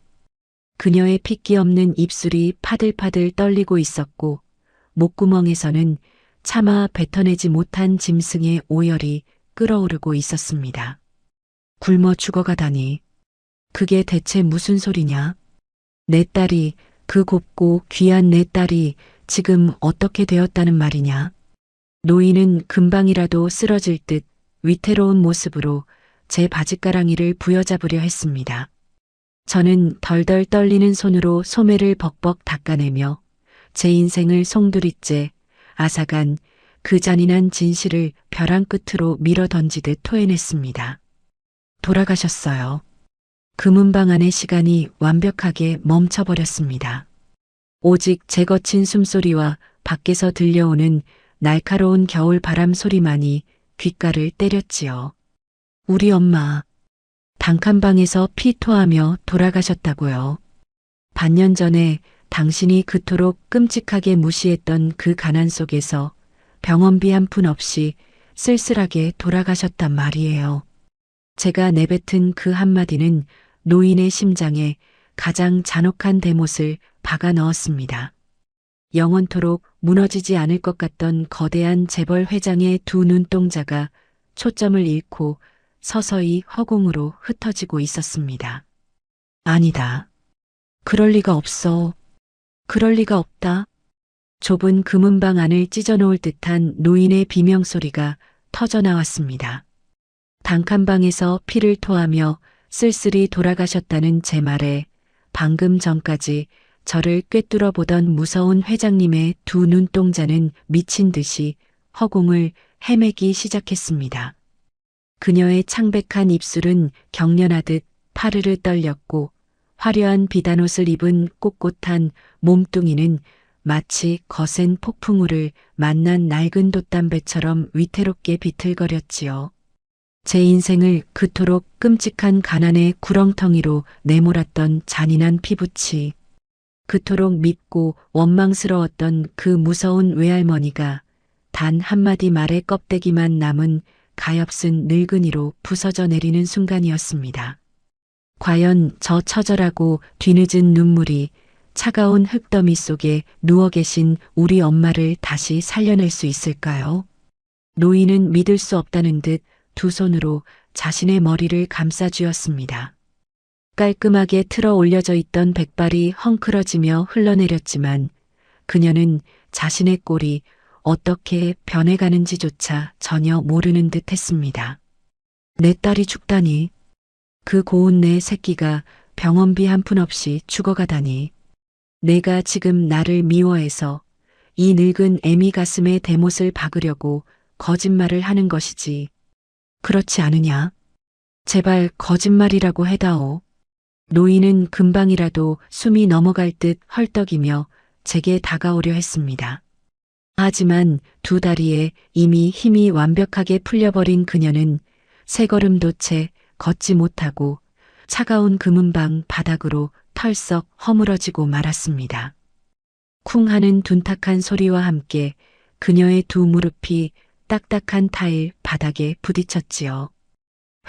그녀의 핏기 없는 입술이 파들파들 떨리고 있었고 목구멍에서는 차마 뱉어내지 못한 짐승의 오열이 끓어오르고 있었습니다. 굶어 죽어가다니. 그게 대체 무슨 소리냐? 내 딸이, 그 곱고 귀한 내 딸이 지금 어떻게 되었다는 말이냐? 노인은 금방이라도 쓰러질 듯 위태로운 모습으로 제 바짓가랑이를 부여잡으려 했습니다. 저는 덜덜 떨리는 손으로 소매를 벅벅 닦아내며 제 인생을 송두리째 앗아간 그 잔인한 진실을 벼랑 끝으로 밀어 던지듯 토해냈습니다. 돌아가셨어요. 금은방 안의 시간이 완벽하게 멈춰버렸습니다. 오직 제 거친 숨소리와 밖에서 들려오는 날카로운 겨울 바람 소리만이 귓가를 때렸지요. 우리 엄마, 단칸방에서 피 토하며 돌아가셨다고요. 반년 전에 당신이 그토록 끔찍하게 무시했던 그 가난 속에서 병원비 한 푼 없이 쓸쓸하게 돌아가셨단 말이에요. 제가 내뱉은 그 한마디는 노인의 심장에 가장 잔혹한 대못을 박아 넣었습니다. 영원토록 무너지지 않을 것 같던 거대한 재벌 회장의 두 눈동자가 초점을 잃고 서서히 허공으로 흩어지고 있었습니다. 아니다. 그럴 리가 없어. 그럴 리가 없다. 좁은 금은방 안을 찢어놓을 듯한 노인의 비명소리가 터져나왔습니다. 단칸방에서 피를 토하며 쓸쓸히 돌아가셨다는 제 말에 방금 전까지 저를 꿰뚫어 보던 무서운 회장님의 두 눈동자는 미친 듯이 허공을 헤매기 시작했습니다. 그녀의 창백한 입술은 경련하듯 파르르 떨렸고 화려한 비단옷을 입은 꼿꼿한 몸뚱이는 마치 거센 폭풍우를 만난 낡은 돛담배처럼 위태롭게 비틀거렸지요. 제 인생을 그토록 끔찍한 가난의 구렁텅이로 내몰았던 잔인한 피부치, 그토록 밉고 원망스러웠던 그 무서운 외할머니가 단 한마디 말의 껍데기만 남은 가엾은 늙은이로 부서져 내리는 순간이었습니다. 과연 저 처절하고 뒤늦은 눈물이 차가운 흙더미 속에 누워 계신 우리 엄마를 다시 살려낼 수 있을까요? 노인은 믿을 수 없다는 듯 두 손으로 자신의 머리를 감싸 쥐었습니다. 깔끔하게 틀어 올려져 있던 백발이 헝클어지며 흘러내렸지만 그녀는 자신의 꼴이 어떻게 변해가는지조차 전혀 모르는 듯 했습니다. 내 딸이 죽다니. 그 고운 내 새끼가 병원비 한 푼 없이 죽어가다니. 내가 지금 나를 미워해서 이 늙은 애미 가슴에 대못을 박으려고 거짓말을 하는 것이지. 그렇지 않으냐? 제발 거짓말이라고 해다오. 노인은 금방이라도 숨이 넘어갈 듯 헐떡이며 제게 다가오려 했습니다. 하지만 두 다리에 이미 힘이 완벽하게 풀려버린 그녀는 세 걸음도 채 걷지 못하고 차가운 금은방 바닥으로 털썩 허물어지고 말았습니다. 쿵 하는 둔탁한 소리와 함께 그녀의 두 무릎이 딱딱한 타일 바닥에 부딪혔지요.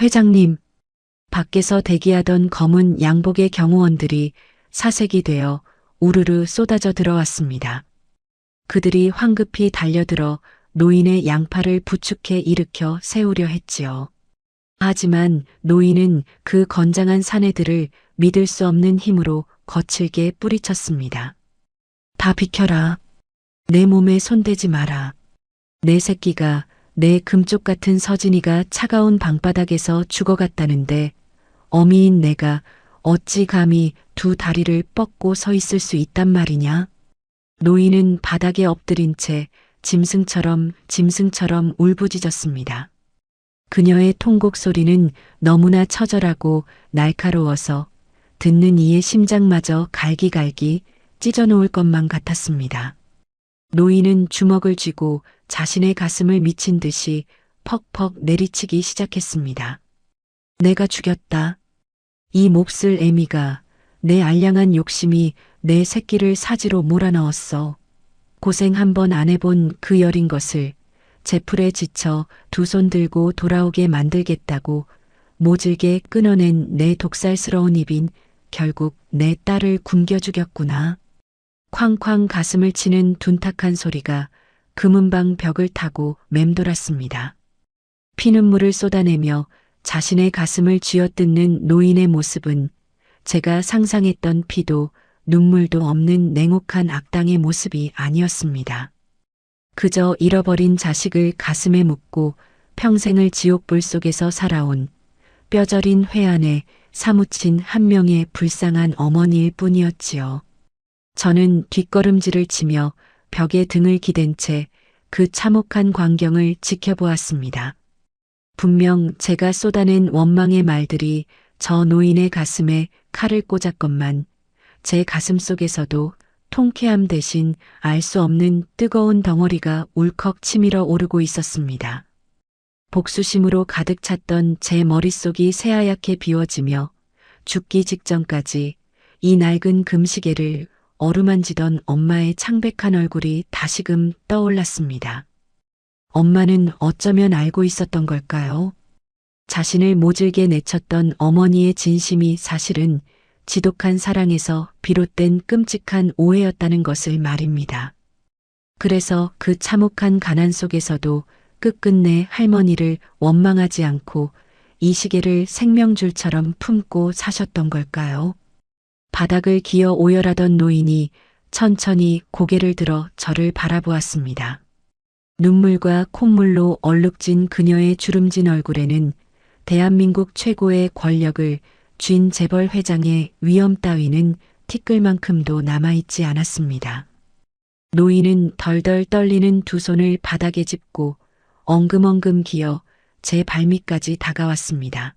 회장님, 밖에서 대기하던 검은 양복의 경호원들이 사색이 되어 우르르 쏟아져 들어왔습니다. 그들이 황급히 달려들어 노인의 양팔을 부축해 일으켜 세우려 했지요. 하지만 노인은 그 건장한 사내들을 믿을 수 없는 힘으로 거칠게 뿌리쳤습니다. 다 비켜라. 내 몸에 손대지 마라. 내 새끼가, 내 금쪽 같은 서진이가 차가운 방바닥에서 죽어갔다는데 어미인 내가 어찌 감히 두 다리를 뻗고 서 있을 수 있단 말이냐? 노인은 바닥에 엎드린 채 짐승처럼 울부짖었습니다. 그녀의 통곡 소리는 너무나 처절하고 날카로워서 듣는 이의 심장마저 갈기갈기 찢어놓을 것만 같았습니다. 노인은 주먹을 쥐고 자신의 가슴을 미친 듯이 퍽퍽 내리치기 시작했습니다. 내가 죽였다. 이 몹쓸 애미가, 내 알량한 욕심이 내 새끼를 사지로 몰아넣었어. 고생 한 번 안 해본 그 여린 것을 제풀에 지쳐 두 손 들고 돌아오게 만들겠다고 모질게 끊어낸 내 독살스러운 입인 결국 내 딸을 굶겨 죽였구나. 쾅쾅 가슴을 치는 둔탁한 소리가 금은방 벽을 타고 맴돌았습니다. 피눈물을 쏟아내며 자신의 가슴을 쥐어뜯는 노인의 모습은 제가 상상했던 피도 눈물도 없는 냉혹한 악당의 모습이 아니었습니다. 그저 잃어버린 자식을 가슴에 묻고 평생을 지옥불 속에서 살아온 뼈저린 회 안에 사무친 한 명의 불쌍한 어머니일 뿐이었지요. 저는 뒷걸음질을 치며 벽에 등을 기댄 채 그 참혹한 광경을 지켜보았습니다. 분명 제가 쏟아낸 원망의 말들이 저 노인의 가슴에 칼을 꽂았건만 제 가슴 속에서도 통쾌함 대신 알 수 없는 뜨거운 덩어리가 울컥 치밀어 오르고 있었습니다. 복수심으로 가득 찼던 제 머릿속이 새하얗게 비워지며 죽기 직전까지 이 낡은 금시계를 어루만지던 엄마의 창백한 얼굴이 다시금 떠올랐습니다. 엄마는 어쩌면 알고 있었던 걸까요? 자신을 모질게 내쳤던 어머니의 진심이 사실은 지독한 사랑에서 비롯된 끔찍한 오해였다는 것을 말입니다. 그래서 그 참혹한 가난 속에서도 끝끝내 할머니를 원망하지 않고 이 시계를 생명줄처럼 품고 사셨던 걸까요? 바닥을 기어 오열하던 노인이 천천히 고개를 들어 저를 바라보았습니다. 눈물과 콧물로 얼룩진 그녀의 주름진 얼굴에는 대한민국 최고의 권력을 쥔 재벌 회장의 위엄 따위는 티끌만큼도 남아있지 않았습니다. 노인은 덜덜 떨리는 두 손을 바닥에 짚고 엉금엉금 기어 제 발밑까지 다가왔습니다.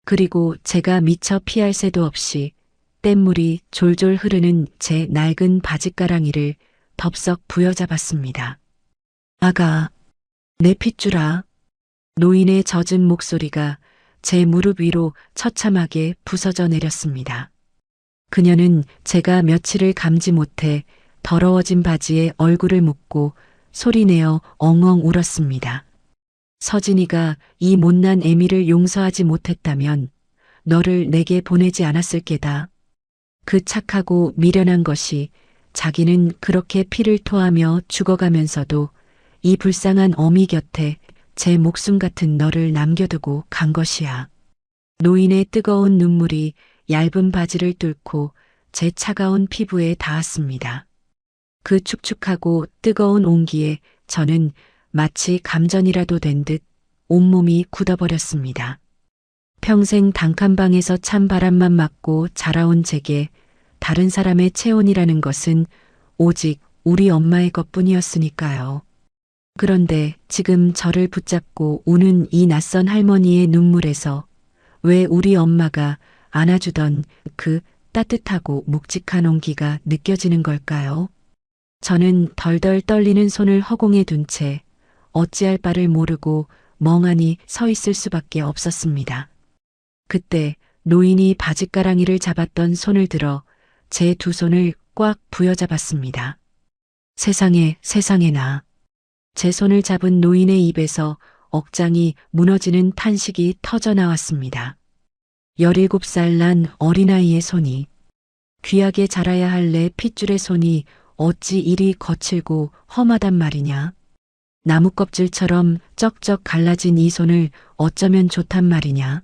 그리고 제가 미처 피할 새도 없이 뗏물이 졸졸 흐르는 제 낡은 바짓가랑이를 덥석 부여잡았습니다. 아가, 내 핏줄아. 노인의 젖은 목소리가 제 무릎 위로 처참하게 부서져 내렸습니다. 그녀는 제가 며칠을 감지 못해 더러워진 바지에 얼굴을 묻고 소리내어 엉엉 울었습니다. 서진이가 이 못난 애미를 용서하지 못했다면 너를 내게 보내지 않았을 게다. 그 착하고 미련한 것이 자기는 그렇게 피를 토하며 죽어가면서도 이 불쌍한 어미 곁에 제 목숨 같은 너를 남겨두고 간 것이야. 노인의 뜨거운 눈물이 얇은 바지를 뚫고 제 차가운 피부에 닿았습니다. 그 축축하고 뜨거운 온기에 저는 마치 감전이라도 된 듯 온몸이 굳어버렸습니다. 평생 단칸방에서 찬 바람만 맞고 자라온 제게 다른 사람의 체온이라는 것은 오직 우리 엄마의 것뿐이었으니까요. 그런데 지금 저를 붙잡고 우는 이 낯선 할머니의 눈물에서 왜 우리 엄마가 안아주던 그 따뜻하고 묵직한 온기가 느껴지는 걸까요? 저는 덜덜 떨리는 손을 허공에 둔 채 어찌할 바를 모르고 멍하니 서 있을 수밖에 없었습니다. 그때 노인이 바짓가랑이를 잡았던 손을 들어 제 두 손을 꽉 부여잡았습니다. 세상에나. 제 손을 잡은 노인의 입에서 억장이 무너지는 탄식이 터져 나왔습니다. 17살 난 어린아이의 손이, 귀하게 자라야 할 내 핏줄의 손이 어찌 이리 거칠고 험하단 말이냐. 나무 껍질처럼 쩍쩍 갈라진 이 손을 어쩌면 좋단 말이냐.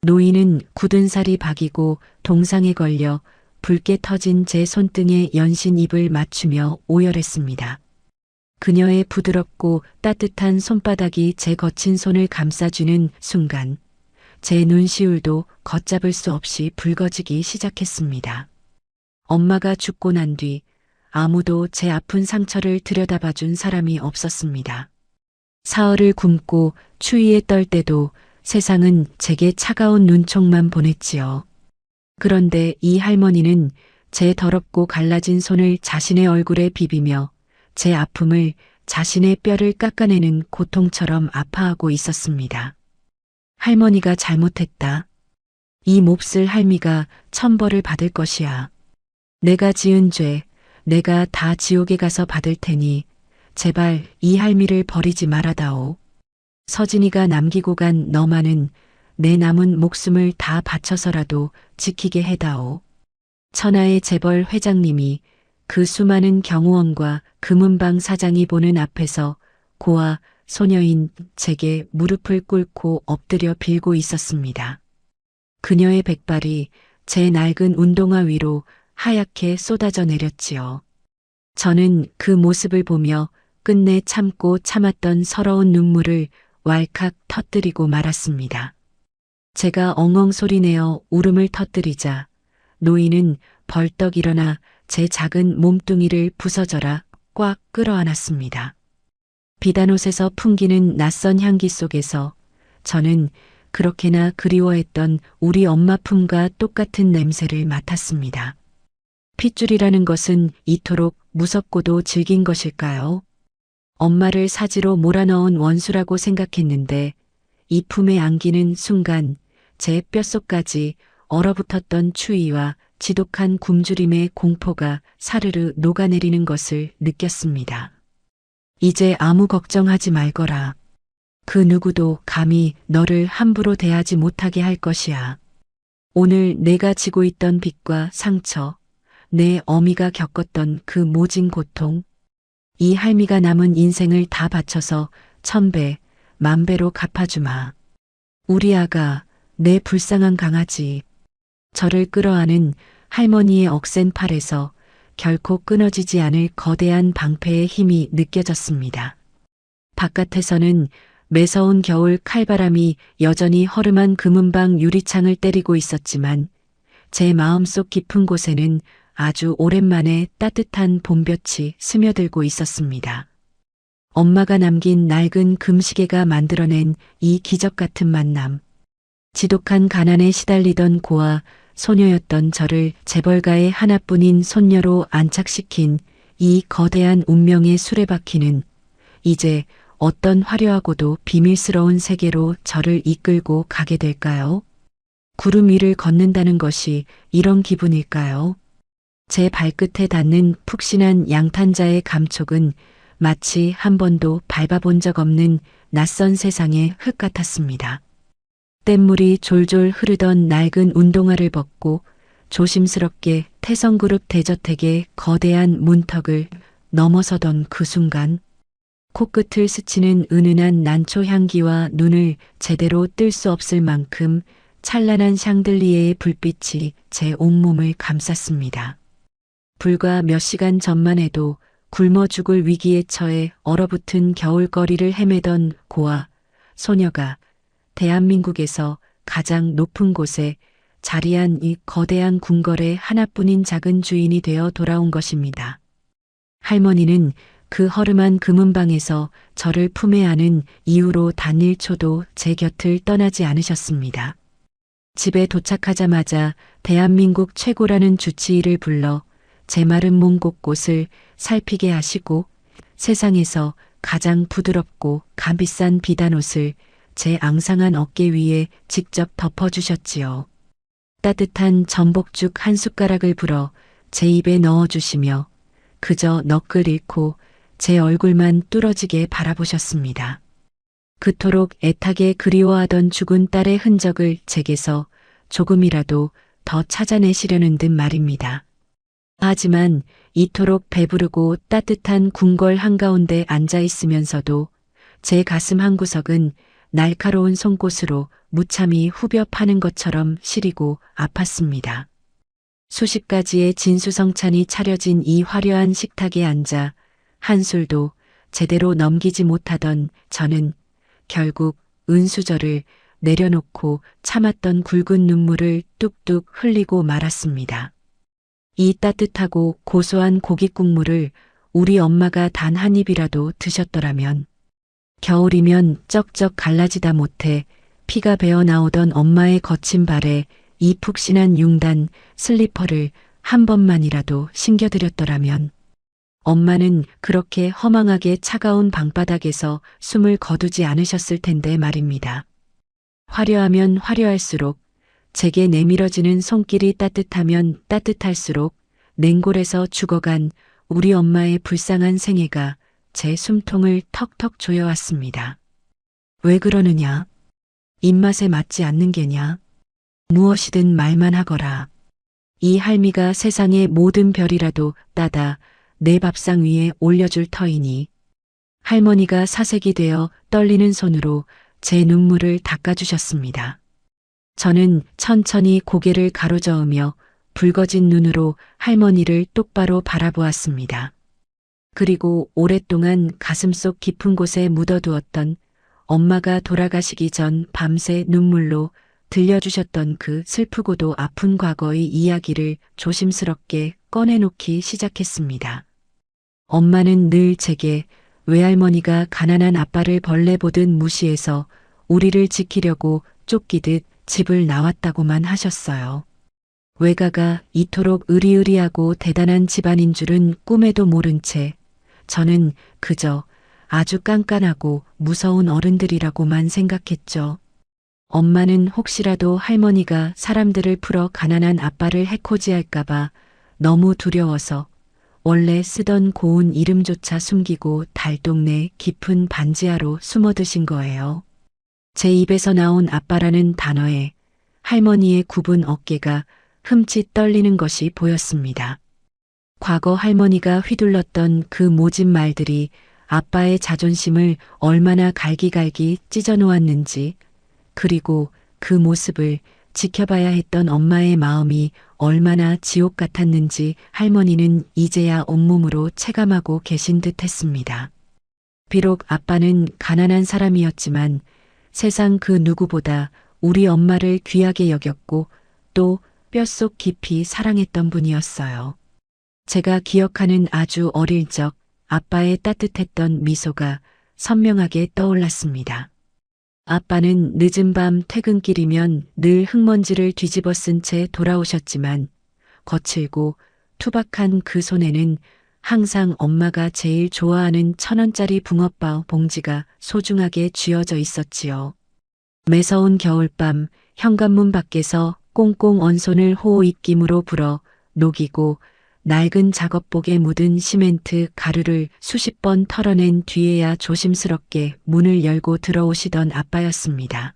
노인은 굳은 살이 박이고 동상에 걸려 붉게 터진 제 손등에 연신 입을 맞추며 오열했습니다. 그녀의 부드럽고 따뜻한 손바닥이 제 거친 손을 감싸주는 순간 제 눈시울도 걷잡을 수 없이 붉어지기 시작했습니다. 엄마가 죽고 난 뒤 아무도 제 아픈 상처를 들여다봐준 사람이 없었습니다. 사흘을 굶고 추위에 떨 때도 세상은 제게 차가운 눈총만 보냈지요. 그런데 이 할머니는 제 더럽고 갈라진 손을 자신의 얼굴에 비비며 제 아픔을 자신의 뼈를 깎아내는 고통처럼 아파하고 있었습니다. 할머니가 잘못했다. 이 몹쓸 할미가 천벌을 받을 것이야. 내가 지은 죄, 내가 다 지옥에 가서 받을 테니 제발 이 할미를 버리지 말아다오. 서진이가 남기고 간 너만은 내 남은 목숨을 다 바쳐서라도 지키게 해다오. 천하의 재벌 회장님이 그 수많은 경호원과 금은방 사장이 보는 앞에서 고아 소녀인 제게 무릎을 꿇고 엎드려 빌고 있었습니다. 그녀의 백발이 제 낡은 운동화 위로 하얗게 쏟아져 내렸지요. 저는 그 모습을 보며 끝내 참고 참았던 서러운 눈물을 왈칵 터뜨리고 말았습니다. 제가 엉엉 소리내어 울음을 터뜨리자 노인은 벌떡 일어나 제 작은 몸뚱이를 부서져라 꽉 끌어안았습니다. 비단옷에서 풍기는 낯선 향기 속에서 저는 그렇게나 그리워했던 우리 엄마 품과 똑같은 냄새를 맡았습니다. 핏줄이라는 것은 이토록 무섭고도 질긴 것일까요? 엄마를 사지로 몰아넣은 원수라고 생각했는데 이 품에 안기는 순간 제 뼛속까지 얼어붙었던 추위와 지독한 굶주림의 공포가 사르르 녹아내리는 것을 느꼈습니다. 이제 아무 걱정하지 말거라. 그 누구도 감히 너를 함부로 대하지 못하게 할 것이야. 오늘 내가 지고 있던 빚과 상처, 내 어미가 겪었던 그 모진 고통, 이 할미가 남은 인생을 다 바쳐서 1000배, 10,000배로 갚아주마. 우리 아가, 내 불쌍한 강아지. 저를 끌어안은 할머니의 억센 팔에서 결코 끊어지지 않을 거대한 방패의 힘이 느껴졌습니다. 바깥에서는 매서운 겨울 칼바람이 여전히 허름한 금은방 유리창을 때리고 있었지만 제 마음속 깊은 곳에는 아주 오랜만에 따뜻한 봄볕이 스며들고 있었습니다. 엄마가 남긴 낡은 금시계가 만들어낸 이 기적 같은 만남. 지독한 가난에 시달리던 고아 소녀였던 저를 재벌가의 하나뿐인 손녀로 안착시킨 이 거대한 운명의 수레바퀴는 이제 어떤 화려하고도 비밀스러운 세계로 저를 이끌고 가게 될까요? 구름 위를 걷는다는 것이 이런 기분일까요? 제 발끝에 닿는 푹신한 양탄자의 감촉은 마치 한 번도 밟아본 적 없는 낯선 세상의 흙 같았습니다. 뗏물이 졸졸 흐르던 낡은 운동화를 벗고 조심스럽게 태성그룹 대저택의 거대한 문턱을 넘어서던 그 순간 코끝을 스치는 은은한 난초 향기와 눈을 제대로 뜰 수 없을 만큼 찬란한 샹들리에의 불빛이 제 온몸을 감쌌습니다. 불과 몇 시간 전만 해도 굶어 죽을 위기에 처해 얼어붙은 겨울거리를 헤매던 고아, 소녀가 대한민국에서 가장 높은 곳에 자리한 이 거대한 궁궐의 하나뿐인 작은 주인이 되어 돌아온 것입니다. 할머니는 그 허름한 금은방에서 저를 품에 안은 이후로 단 1초도 제 곁을 떠나지 않으셨습니다. 집에 도착하자마자 대한민국 최고라는 주치의를 불러 제 마른 몸 곳곳을 살피게 하시고 세상에서 가장 부드럽고 값비싼 비단옷을 제 앙상한 어깨 위에 직접 덮어주셨지요. 따뜻한 전복죽 한 숟가락을 불어 제 입에 넣어주시며 그저 너클 잃고 제 얼굴만 뚫어지게 바라보셨습니다. 그토록 애타게 그리워하던 죽은 딸의 흔적을 제게서 조금이라도 더 찾아내시려는 듯 말입니다. 하지만 이토록 배부르고 따뜻한 궁궐 한가운데 앉아 있으면서도 제 가슴 한구석은 날카로운 송곳으로 무참히 후벼 파는 것처럼 시리고 아팠습니다. 수십 가지의 진수성찬이 차려진 이 화려한 식탁에 앉아 한술도 제대로 넘기지 못하던 저는 결국 은수저를 내려놓고 참았던 굵은 눈물을 뚝뚝 흘리고 말았습니다. 이 따뜻하고 고소한 고깃 국물을 우리 엄마가 단 한 입이라도 드셨더라면, 겨울이면 쩍쩍 갈라지다 못해 피가 배어 나오던 엄마의 거친 발에 이 푹신한 융단 슬리퍼를 한 번만이라도 신겨드렸더라면, 엄마는 그렇게 허망하게 차가운 방바닥에서 숨을 거두지 않으셨을 텐데 말입니다. 화려하면 화려할수록, 제게 내밀어지는 손길이 따뜻하면 따뜻할수록 냉골에서 죽어간 우리 엄마의 불쌍한 생애가 제 숨통을 턱턱 조여왔습니다. 왜 그러느냐? 입맛에 맞지 않는 게냐? 무엇이든 말만 하거라. 이 할미가 세상의 모든 별이라도 따다 내 밥상 위에 올려줄 터이니. 할머니가 사색이 되어 떨리는 손으로 제 눈물을 닦아주셨습니다. 저는 천천히 고개를 가로저으며 붉어진 눈으로 할머니를 똑바로 바라보았습니다. 그리고 오랫동안 가슴속 깊은 곳에 묻어두었던 엄마가 돌아가시기 전 밤새 눈물로 들려주셨던 그 슬프고도 아픈 과거의 이야기를 조심스럽게 꺼내놓기 시작했습니다. 엄마는 늘 제게 외할머니가 가난한 아빠를 벌레 보듯 무시해서 우리를 지키려고 쫓기듯 집을 나왔다고만 하셨어요. 외가가 이토록 으리으리하고 대단한 집안인 줄은 꿈에도 모른 채 저는 그저 아주 깐깐하고 무서운 어른들이라고만 생각했죠. 엄마는 혹시라도 할머니가 사람들을 풀어 가난한 아빠를 해코지할까봐 너무 두려워서 원래 쓰던 고운 이름조차 숨기고 달동네 깊은 반지하로 숨어드신 거예요. 제 입에서 나온 아빠라는 단어에 할머니의 굽은 어깨가 흠칫 떨리는 것이 보였습니다. 과거 할머니가 휘둘렀던 그 모진 말들이 아빠의 자존심을 얼마나 갈기갈기 찢어놓았는지, 그리고 그 모습을 지켜봐야 했던 엄마의 마음이 얼마나 지옥 같았는지 할머니는 이제야 온몸으로 체감하고 계신 듯 했습니다. 비록 아빠는 가난한 사람이었지만 세상 그 누구보다 우리 엄마를 귀하게 여겼고 또 뼛속 깊이 사랑했던 분이었어요. 제가 기억하는 아주 어릴 적 아빠의 따뜻했던 미소가 선명하게 떠올랐습니다. 아빠는 늦은 밤 퇴근길이면 늘 흙먼지를 뒤집어 쓴 채 돌아오셨지만 거칠고 투박한 그 손에는 항상 엄마가 제일 좋아하는 1,000원짜리 붕어빵 봉지가 소중하게 쥐어져 있었지요. 매서운 겨울밤 현관문 밖에서 꽁꽁 언 손을 호호 입김으로 불어 녹이고 낡은 작업복에 묻은 시멘트 가루를 수십 번 털어낸 뒤에야 조심스럽게 문을 열고 들어오시던 아빠였습니다.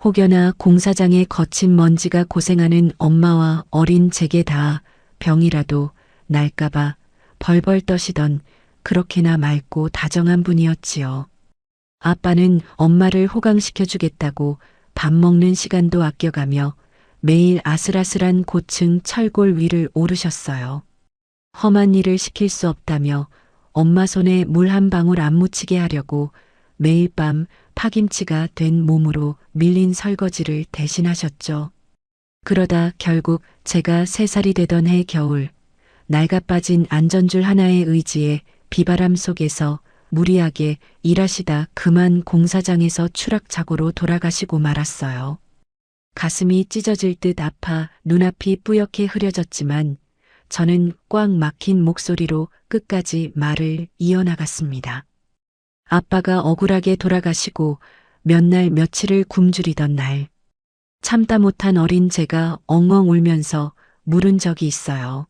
혹여나 공사장에 거친 먼지가 고생하는 엄마와 어린 제게 다 병이라도 날까봐 벌벌 떠시던 그렇게나 맑고 다정한 분이었지요. 아빠는 엄마를 호강시켜주겠다고 밥 먹는 시간도 아껴가며 매일 아슬아슬한 고층 철골 위를 오르셨어요. 험한 일을 시킬 수 없다며 엄마 손에 물 한 방울 안 묻히게 하려고 매일 밤 파김치가 된 몸으로 밀린 설거지를 대신하셨죠. 그러다 결국 제가 3살이 되던 해 겨울, 낡아 빠진 안전줄 하나의 의지에 비바람 속에서 무리하게 일하시다 그만 공사장에서 추락사고로 돌아가시고 말았어요. 가슴이 찢어질 듯 아파 눈앞이 뿌옇게 흐려졌지만 저는 꽉 막힌 목소리로 끝까지 말을 이어나갔습니다. 아빠가 억울하게 돌아가시고 몇 날 며칠을 굶주리던 날, 참다 못한 어린 제가 엉엉 울면서 물은 적이 있어요.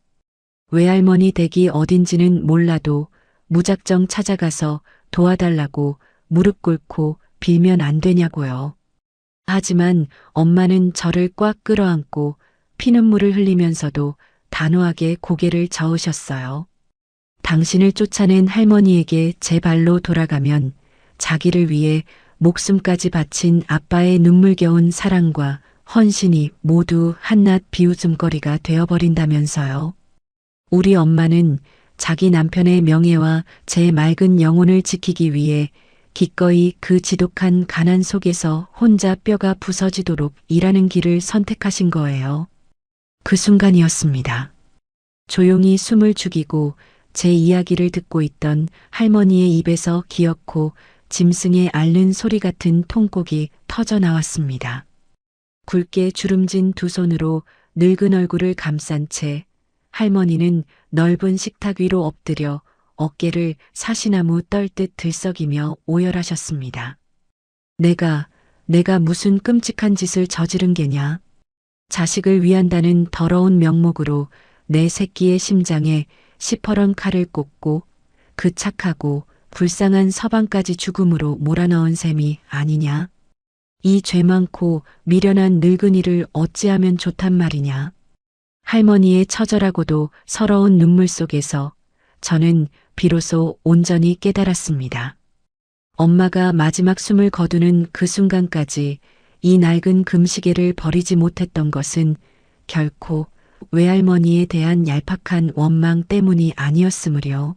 외할머니 댁이 어딘지는 몰라도 무작정 찾아가서 도와달라고 무릎 꿇고 빌면 안 되냐고요. 하지만 엄마는 저를 꽉 끌어안고 피눈물을 흘리면서도 단호하게 고개를 저으셨어요. 당신을 쫓아낸 할머니에게 제 발로 돌아가면 자기를 위해 목숨까지 바친 아빠의 눈물겨운 사랑과 헌신이 모두 한낱 비웃음거리가 되어버린다면서요. 우리 엄마는 자기 남편의 명예와 제 맑은 영혼을 지키기 위해 기꺼이 그 지독한 가난 속에서 혼자 뼈가 부서지도록 일하는 길을 선택하신 거예요. 그 순간이었습니다. 조용히 숨을 죽이고 제 이야기를 듣고 있던 할머니의 입에서 기어코 짐승의 앓는 소리 같은 통곡이 터져 나왔습니다. 굵게 주름진 두 손으로 늙은 얼굴을 감싼 채 할머니는 넓은 식탁 위로 엎드려 어깨를 사시나무 떨듯 들썩이며 오열하셨습니다. 내가 무슨 끔찍한 짓을 저지른 게냐. 자식을 위한다는 더러운 명목으로 내 새끼의 심장에 시퍼런 칼을 꽂고 그 착하고 불쌍한 서방까지 죽음으로 몰아넣은 셈이 아니냐. 이 죄 많고 미련한 늙은이를 어찌하면 좋단 말이냐. 할머니의 처절하고도 서러운 눈물 속에서 저는 비로소 온전히 깨달았습니다. 엄마가 마지막 숨을 거두는 그 순간까지 이 낡은 금시계를 버리지 못했던 것은 결코 외할머니에 대한 얄팍한 원망 때문이 아니었으므려.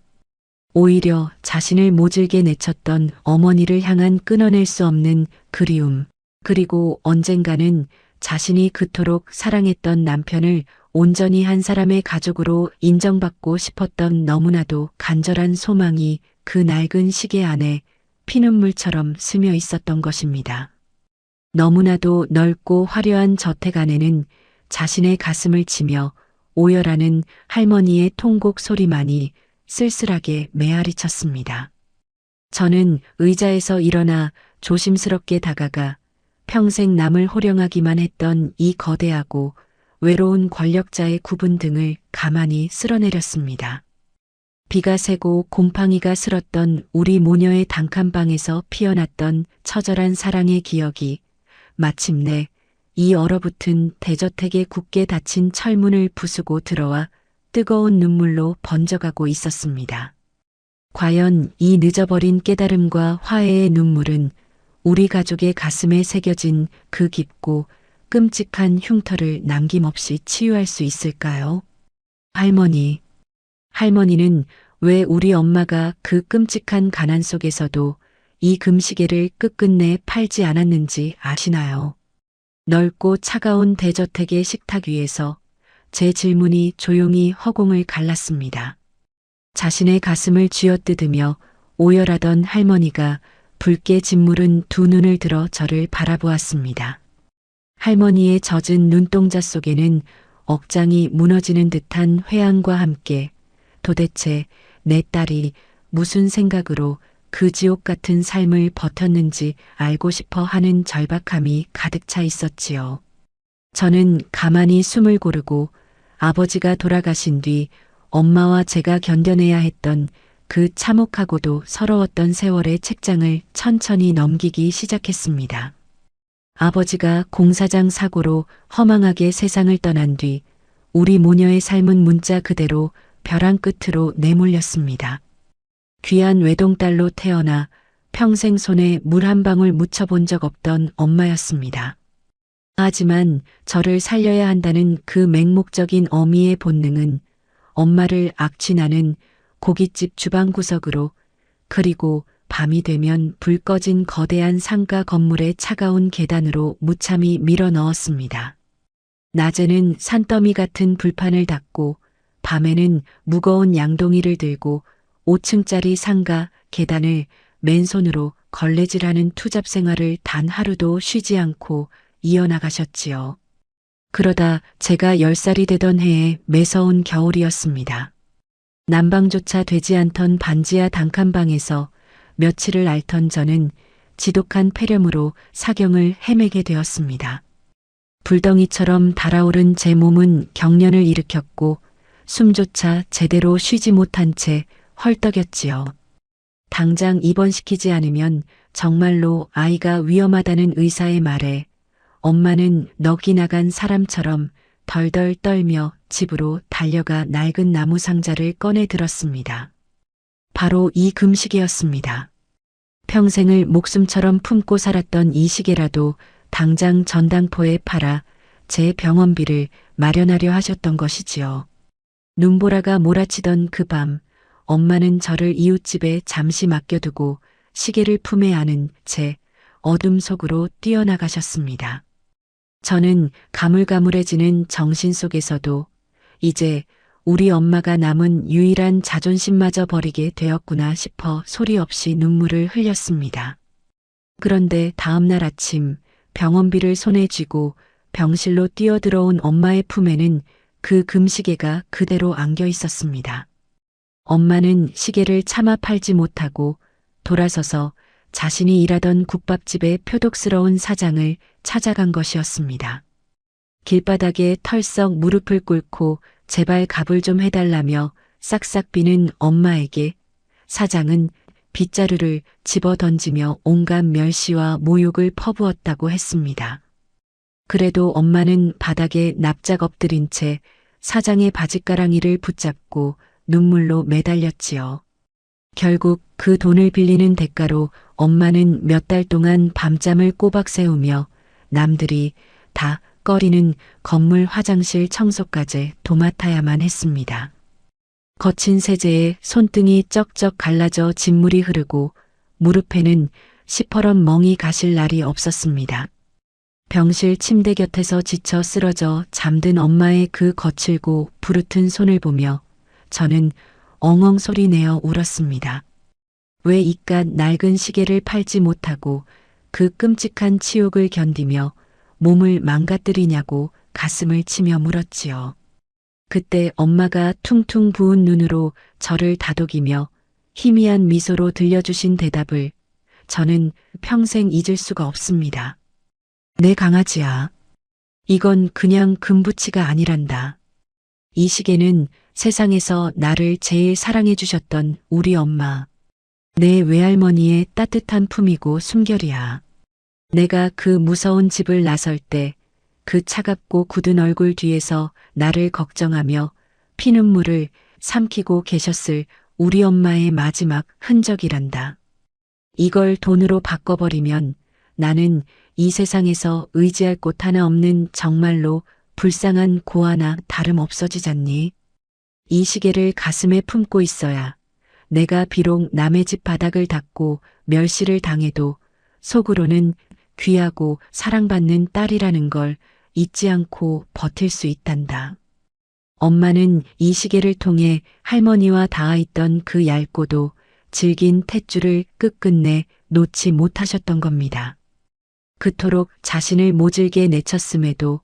오히려 자신을 모질게 내쳤던 어머니를 향한 끊어낼 수 없는 그리움, 그리고 언젠가는 자신이 그토록 사랑했던 남편을 온전히 한 사람의 가족으로 인정받고 싶었던 너무나도 간절한 소망이 그 낡은 시계 안에 피눈물처럼 스며 있었던 것입니다. 너무나도 넓고 화려한 저택 안에는 자신의 가슴을 치며 오열하는 할머니의 통곡 소리만이 쓸쓸하게 메아리 쳤습니다. 저는 의자에서 일어나 조심스럽게 다가가 평생 남을 호령하기만 했던 이 거대하고 외로운 권력자의 구분 등을 가만히 쓸어내렸습니다. 비가 새고 곰팡이가 슬었던 우리 모녀의 단칸방에서 피어났던 처절한 사랑의 기억이 마침내 이 얼어붙은 대저택에 굳게 닫힌 철문을 부수고 들어와 뜨거운 눈물로 번져가고 있었습니다. 과연 이 늦어버린 깨달음과 화해의 눈물은 우리 가족의 가슴에 새겨진 그 깊고 끔찍한 흉터를 남김없이 치유할 수 있을까요? 할머니는 왜 우리 엄마가 그 끔찍한 가난 속에서도 이 금시계를 끝끝내 팔지 않았는지 아시나요? 넓고 차가운 대저택의 식탁 위에서 제 질문이 조용히 허공을 갈랐습니다. 자신의 가슴을 쥐어뜯으며 오열하던 할머니가 붉게 짓무른 두 눈을 들어 저를 바라보았습니다. 할머니의 젖은 눈동자 속에는 억장이 무너지는 듯한 회한과 함께 도대체 내 딸이 무슨 생각으로 그 지옥 같은 삶을 버텼는지 알고 싶어 하는 절박함이 가득 차 있었지요. 저는 가만히 숨을 고르고 아버지가 돌아가신 뒤 엄마와 제가 견뎌내야 했던 그 참혹하고도 서러웠던 세월의 책장을 천천히 넘기기 시작했습니다. 아버지가 공사장 사고로 허망하게 세상을 떠난 뒤 우리 모녀의 삶은 문자 그대로 벼랑 끝으로 내몰렸습니다. 귀한 외동딸로 태어나 평생 손에 물 한 방울 묻혀본 적 없던 엄마였습니다. 하지만 저를 살려야 한다는 그 맹목적인 어미의 본능은 엄마를 악취나는 고깃집 주방 구석으로, 그리고 밤이 되면 불 꺼진 거대한 상가 건물의 차가운 계단으로 무참히 밀어 넣었습니다. 낮에는 산더미 같은 불판을 닦고 밤에는 무거운 양동이를 들고 5층짜리 상가 계단을 맨손으로 걸레질하는 투잡 생활을 단 하루도 쉬지 않고 이어나가셨지요. 그러다 제가 10살이 되던 해에 매서운 겨울이었습니다. 난방조차 되지 않던 반지하 단칸방에서 며칠을 앓던 저는 지독한 폐렴으로 사경을 헤매게 되었습니다. 불덩이처럼 달아오른 제 몸은 경련을 일으켰고 숨조차 제대로 쉬지 못한 채 헐떡였지요. 당장 입원시키지 않으면 정말로 아이가 위험하다는 의사의 말에 엄마는 넋이 나간 사람처럼 덜덜 떨며 집으로 달려가 낡은 나무 상자를 꺼내 들었습니다. 바로 이 금시계였습니다. 평생을 목숨처럼 품고 살았던 이 시계라도 당장 전당포에 팔아 제 병원비를 마련하려 하셨던 것이지요. 눈보라가 몰아치던 그 밤, 엄마는 저를 이웃집에 잠시 맡겨두고 시계를 품에 안은 채 어둠 속으로 뛰어나가셨습니다. 저는 가물가물해지는 정신 속에서도 이제 우리 엄마가 남은 유일한 자존심마저 버리게 되었구나 싶어 소리 없이 눈물을 흘렸습니다. 그런데 다음날 아침 병원비를 손에 쥐고 병실로 뛰어들어온 엄마의 품에는 그 금시계가 그대로 안겨 있었습니다. 엄마는 시계를 차마 팔지 못하고 돌아서서 자신이 일하던 국밥집의 표독스러운 사장을 찾아간 것이었습니다. 길바닥에 털썩 무릎을 꿇고 제발 갑을 좀 해달라며 싹싹 비는 엄마에게 사장은 빗자루를 집어 던지며 온갖 멸시와 모욕을 퍼부었다고 했습니다. 그래도 엄마는 바닥에 납작 엎드린 채 사장의 바짓가랑이를 붙잡고 눈물로 매달렸지요. 결국 그 돈을 빌리는 대가로 엄마는 몇 달 동안 밤잠을 꼬박 새우며 남들이 다 꺼리는 건물 화장실 청소까지 도맡아야만 했습니다. 거친 세제에 손등이 쩍쩍 갈라져 진물이 흐르고 무릎에는 시퍼런 멍이 가실 날이 없었습니다. 병실 침대 곁에서 지쳐 쓰러져 잠든 엄마의 그 거칠고 부르튼 손을 보며 저는 엉엉 소리 내어 울었습니다. 왜 이깟 낡은 시계를 팔지 못하고 그 끔찍한 치욕을 견디며 몸을 망가뜨리냐고 가슴을 치며 물었지요. 그때 엄마가 퉁퉁 부은 눈으로 저를 다독이며 희미한 미소로 들려주신 대답을 저는 평생 잊을 수가 없습니다. 내 강아지야. 이건 그냥 금부치가 아니란다. 이 시계는 세상에서 나를 제일 사랑해 주셨던 우리 엄마, 내 외할머니의 따뜻한 품이고 숨결이야. 내가 그 무서운 집을 나설 때 그 차갑고 굳은 얼굴 뒤에서 나를 걱정하며 피눈물을 삼키고 계셨을 우리 엄마의 마지막 흔적이란다. 이걸 돈으로 바꿔버리면 나는 이 세상에서 의지할 곳 하나 없는 정말로 불쌍한 고 하나 다름 없어지잖니. 이 시계를 가슴에 품고 있어야 내가 비록 남의 집 바닥을 닦고 멸시를 당해도 속으로는 귀하고 사랑받는 딸이라는 걸 잊지 않고 버틸 수 있단다. 엄마는 이 시계를 통해 할머니와 닿아있던 그 얇고도 질긴 탯줄을 끝끝내 놓지 못하셨던 겁니다. 그토록 자신을 모질게 내쳤음에도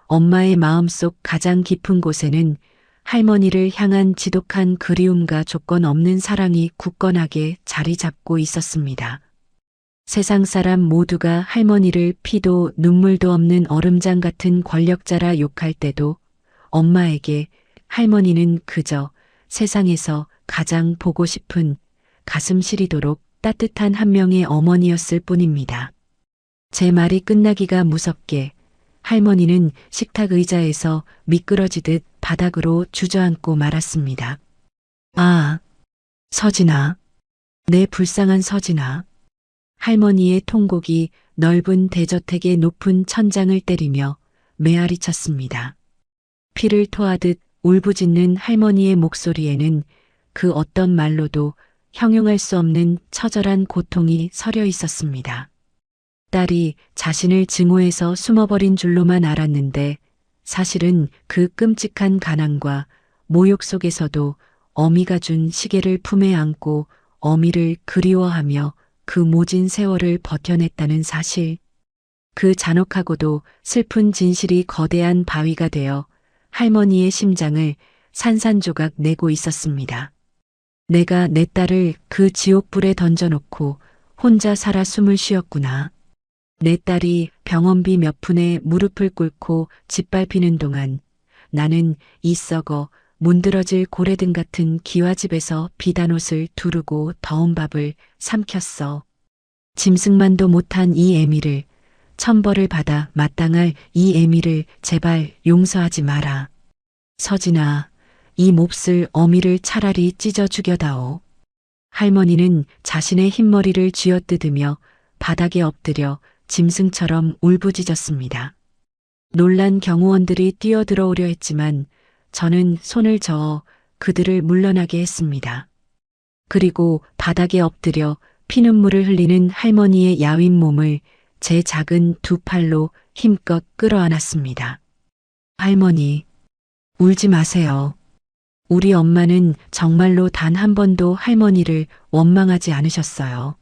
엄마의 마음속 가장 깊은 곳에는 할머니를 향한 지독한 그리움과 조건 없는 사랑이 굳건하게 자리 잡고 있었습니다. 세상 사람 모두가 할머니를 피도 눈물도 없는 얼음장 같은 권력자라 욕할 때도 엄마에게 할머니는 그저 세상에서 가장 보고 싶은 가슴 시리도록 따뜻한 한 명의 어머니였을 뿐입니다. 제 말이 끝나기가 무섭게 할머니는 식탁 의자에서 미끄러지듯 바닥으로 주저앉고 말았습니다. 아, 서진아. 내 불쌍한 서진아. 할머니의 통곡이 넓은 대저택의 높은 천장을 때리며 메아리 쳤습니다. 피를 토하듯 울부짖는 할머니의 목소리에는 그 어떤 말로도 형용할 수 없는 처절한 고통이 서려 있었습니다. 딸이 자신을 증오해서 숨어버린 줄로만 알았는데 사실은 그 끔찍한 가난과 모욕 속에서도 어미가 준 시계를 품에 안고 어미를 그리워하며 그 모진 세월을 버텨냈다는 사실. 그 잔혹하고도 슬픈 진실이 거대한 바위가 되어 할머니의 심장을 산산조각 내고 있었습니다. 내가 내 딸을 그 지옥불에 던져놓고 혼자 살아 숨을 쉬었구나. 내 딸이 병원비 몇 푼에 무릎을 꿇고 짓밟히는 동안 나는 이 썩어 문드러질 고래등 같은 기와집에서 비단 옷을 두르고 더운 밥을 삼켰어. 짐승만도 못한 이 애미를, 천벌을 받아 마땅할 이 애미를 제발 용서하지 마라. 서진아, 이 몹쓸 어미를 차라리 찢어 죽여다오. 할머니는 자신의 흰머리를 쥐어뜯으며 바닥에 엎드려 짐승처럼 울부짖었습니다. 놀란 경호원들이 뛰어들어오려 했지만 저는 손을 저어 그들을 물러나게 했습니다. 그리고 바닥에 엎드려 피눈물을 흘리는 할머니의 야윈 몸을 제 작은 두 팔로 힘껏 끌어안았습니다. 할머니, 울지 마세요. 우리 엄마는 정말로 단 한 번도 할머니를 원망하지 않으셨어요.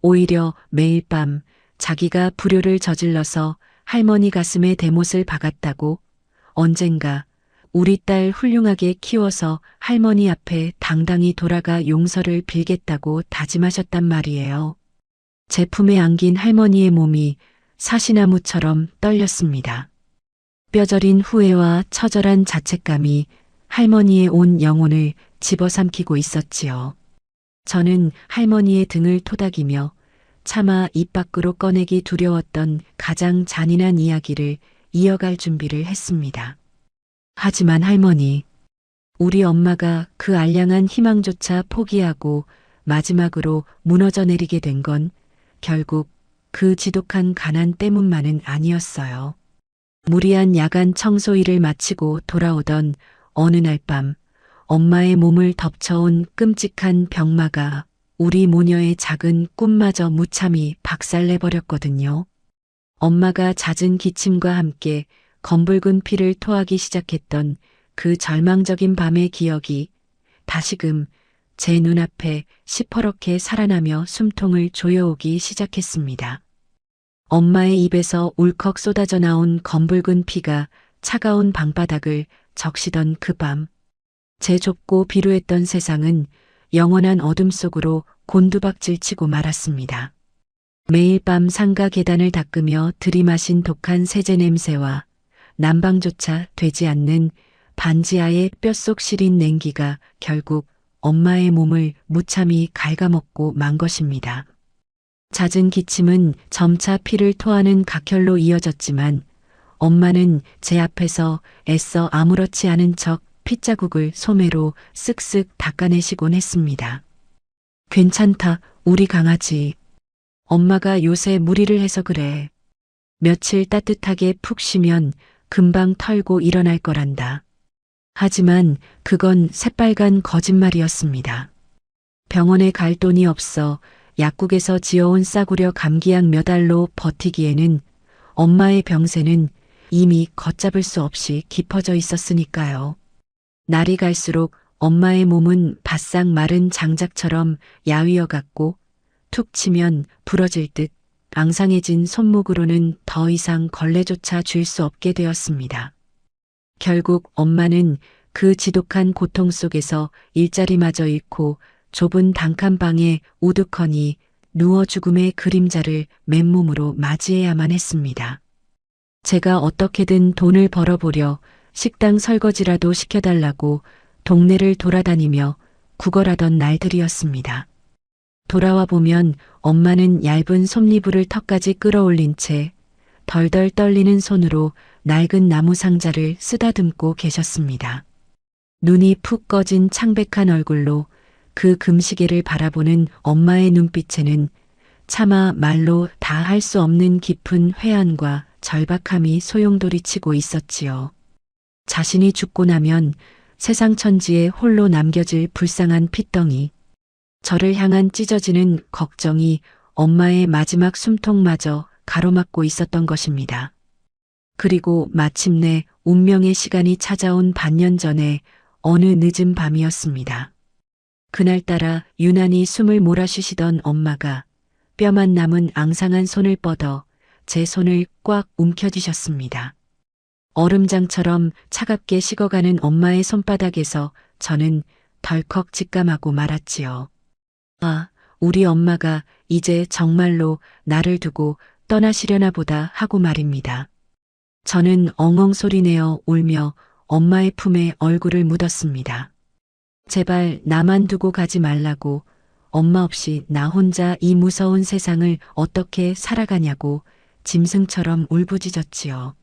오히려 매일 밤 자기가 불효를 저질러서 할머니 가슴에 대못을 박았다고 언젠가 우리 딸 훌륭하게 키워서 할머니 앞에 당당히 돌아가 용서를 빌겠다고 다짐하셨단 말이에요. 제 품에 안긴 할머니의 몸이 사시나무처럼 떨렸습니다. 뼈저린 후회와 처절한 자책감이 할머니의 온 영혼을 집어삼키고 있었지요. 저는 할머니의 등을 토닥이며 차마 입 밖으로 꺼내기 두려웠던 가장 잔인한 이야기를 이어갈 준비를 했습니다. 하지만 할머니, 우리 엄마가 그 알량한 희망조차 포기하고 마지막으로 무너져 내리게 된 건 결국 그 지독한 가난 때문만은 아니었어요. 무리한 야간 청소 일을 마치고 돌아오던 어느 날 밤 엄마의 몸을 덮쳐온 끔찍한 병마가 우리 모녀의 작은 꿈마저 무참히 박살내버렸거든요. 엄마가 잦은 기침과 함께 검붉은 피를 토하기 시작했던 그 절망적인 밤의 기억이 다시금 제 눈앞에 시퍼렇게 살아나며 숨통을 조여오기 시작했습니다. 엄마의 입에서 울컥 쏟아져 나온 검붉은 피가 차가운 방바닥을 적시던 그 밤, 제 좁고 비루했던 세상은 영원한 어둠 속으로 곤두박질치고 말았습니다. 매일 밤 상가 계단을 닦으며 들이마신 독한 세제 냄새와 난방조차 되지 않는 반지하의 뼛속 시린 냉기가 결국 엄마의 몸을 무참히 갉아먹고 만 것입니다. 잦은 기침은 점차 피를 토하는 각혈로 이어졌지만 엄마는 제 앞에서 애써 아무렇지 않은 척 핏자국을 소매로 쓱쓱 닦아내시곤 했습니다. 괜찮다, 우리 강아지. 엄마가 요새 무리를 해서 그래. 며칠 따뜻하게 푹 쉬면 금방 털고 일어날 거란다. 하지만 그건 새빨간 거짓말이었습니다. 병원에 갈 돈이 없어 약국에서 지어온 싸구려 감기약 몇 알로 버티기에는 엄마의 병세는 이미 걷잡을 수 없이 깊어져 있었으니까요. 날이 갈수록 엄마의 몸은 바싹 마른 장작처럼 야위어 갔고 툭 치면 부러질 듯 앙상해진 손목으로는 더 이상 걸레조차 쥘 수 없게 되었습니다. 결국 엄마는 그 지독한 고통 속에서 일자리마저 잃고 좁은 단칸방에 우두커니 누워 죽음의 그림자를 맨몸으로 맞이해야만 했습니다. 제가 어떻게든 돈을 벌어보려 식당 설거지라도 시켜달라고 동네를 돌아다니며 구걸하던 날들이었습니다. 돌아와 보면 엄마는 얇은 솜니부를 턱까지 끌어올린 채 덜덜 떨리는 손으로 낡은 나무 상자를 쓰다듬고 계셨습니다. 눈이 푹 꺼진 창백한 얼굴로 그 금시계를 바라보는 엄마의 눈빛에는 차마 말로 다 할 수 없는 깊은 회한과 절박함이 소용돌이치고 있었지요. 자신이 죽고 나면 세상 천지에 홀로 남겨질 불쌍한 핏덩이. 저를 향한 찢어지는 걱정이 엄마의 마지막 숨통마저 가로막고 있었던 것입니다. 그리고 마침내 운명의 시간이 찾아온 반년 전에 어느 늦은 밤이었습니다. 그날따라 유난히 숨을 몰아쉬시던 엄마가 뼈만 남은 앙상한 손을 뻗어 제 손을 꽉 움켜쥐셨습니다. 얼음장처럼 차갑게 식어가는 엄마의 손바닥에서 저는 덜컥 직감하고 말았지요. 아, 우리 엄마가 이제 정말로 나를 두고 떠나시려나 보다 하고 말입니다. 저는 엉엉 소리내어 울며 엄마의 품에 얼굴을 묻었습니다. 제발 나만 두고 가지 말라고, 엄마 없이 나 혼자 이 무서운 세상을 어떻게 살아가냐고 짐승처럼 울부짖었지요.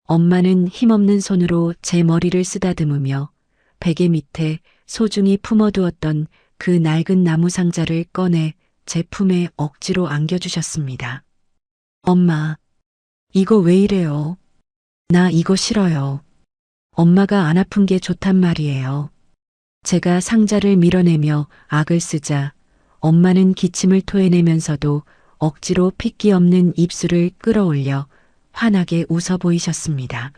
엄마는 힘없는 손으로 제 머리를 쓰다듬으며 베개 밑에 소중히 품어두었던 그 낡은 나무 상자를 꺼내 제 품에 억지로 안겨주셨습니다. 엄마, 이거 왜 이래요? 나 이거 싫어요. 엄마가 안 아픈 게 좋단 말이에요. 제가 상자를 밀어내며 악을 쓰자 엄마는 기침을 토해내면서도 억지로 핏기 없는 입술을 끌어올려 환하게 웃어 보이셨습니다.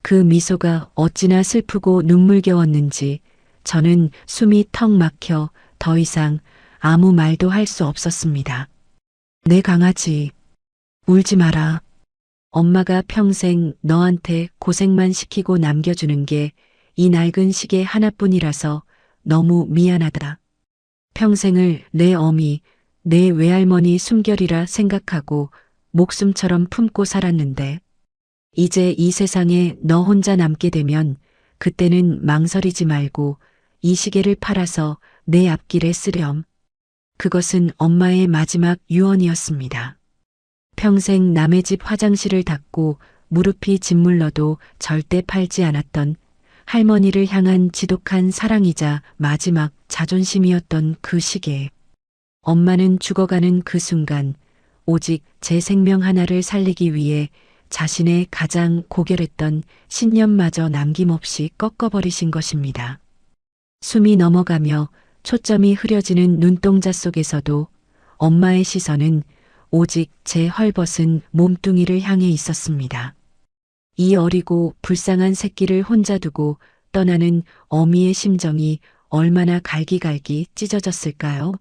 그 미소가 어찌나 슬프고 눈물겨웠는지 저는 숨이 턱 막혀 더 이상 아무 말도 할 수 없었습니다. 내 강아지, 울지 마라. 엄마가 평생 너한테 고생만 시키고 남겨주는 게 이 낡은 시계 하나뿐이라서 너무 미안하다. 평생을 내 어미, 내 외할머니 숨결이라 생각하고 목숨처럼 품고 살았는데 이제 이 세상에 너 혼자 남게 되면 그때는 망설이지 말고 이 시계를 팔아서 내 앞길에 쓰렴. 그것은 엄마의 마지막 유언이었습니다. 평생 남의 집 화장실을 닦고 무릎이 짓물러도 절대 팔지 않았던 할머니를 향한 지독한 사랑이자 마지막 자존심이었던 그 시계. 엄마는 죽어가는 그 순간 오직 제 생명 하나를 살리기 위해 자신의 가장 고결했던 신념마저 남김없이 꺾어버리신 것입니다. 숨이 넘어가며 초점이 흐려지는 눈동자 속에서도 엄마의 시선은 오직 제 헐벗은 몸뚱이를 향해 있었습니다. 이 어리고 불쌍한 새끼를 혼자 두고 떠나는 어미의 심정이 얼마나 갈기갈기 찢어졌을까요?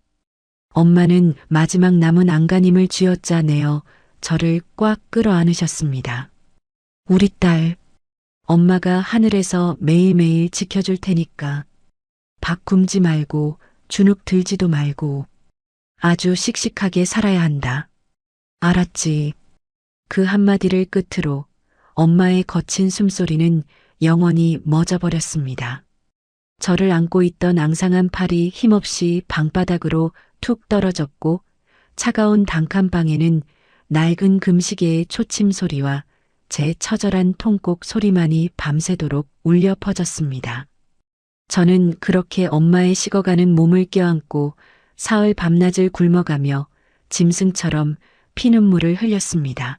엄마는 마지막 남은 안간힘을 쥐어짜내어 저를 꽉 끌어안으셨습니다. 우리 딸, 엄마가 하늘에서 매일매일 지켜줄 테니까 밥 굶지 말고 주눅 들지도 말고 아주 씩씩하게 살아야 한다. 알았지? 그 한마디를 끝으로 엄마의 거친 숨소리는 영원히 멎어버렸습니다. 저를 안고 있던 앙상한 팔이 힘없이 방바닥으로 툭 떨어졌고 차가운 단칸방에는 낡은 금시계의 초침 소리와 제 처절한 통곡 소리만이 밤새도록 울려 퍼졌습니다. 저는 그렇게 엄마의 식어가는 몸을 껴안고 사흘 밤낮을 굶어가며 짐승처럼 피눈물을 흘렸습니다.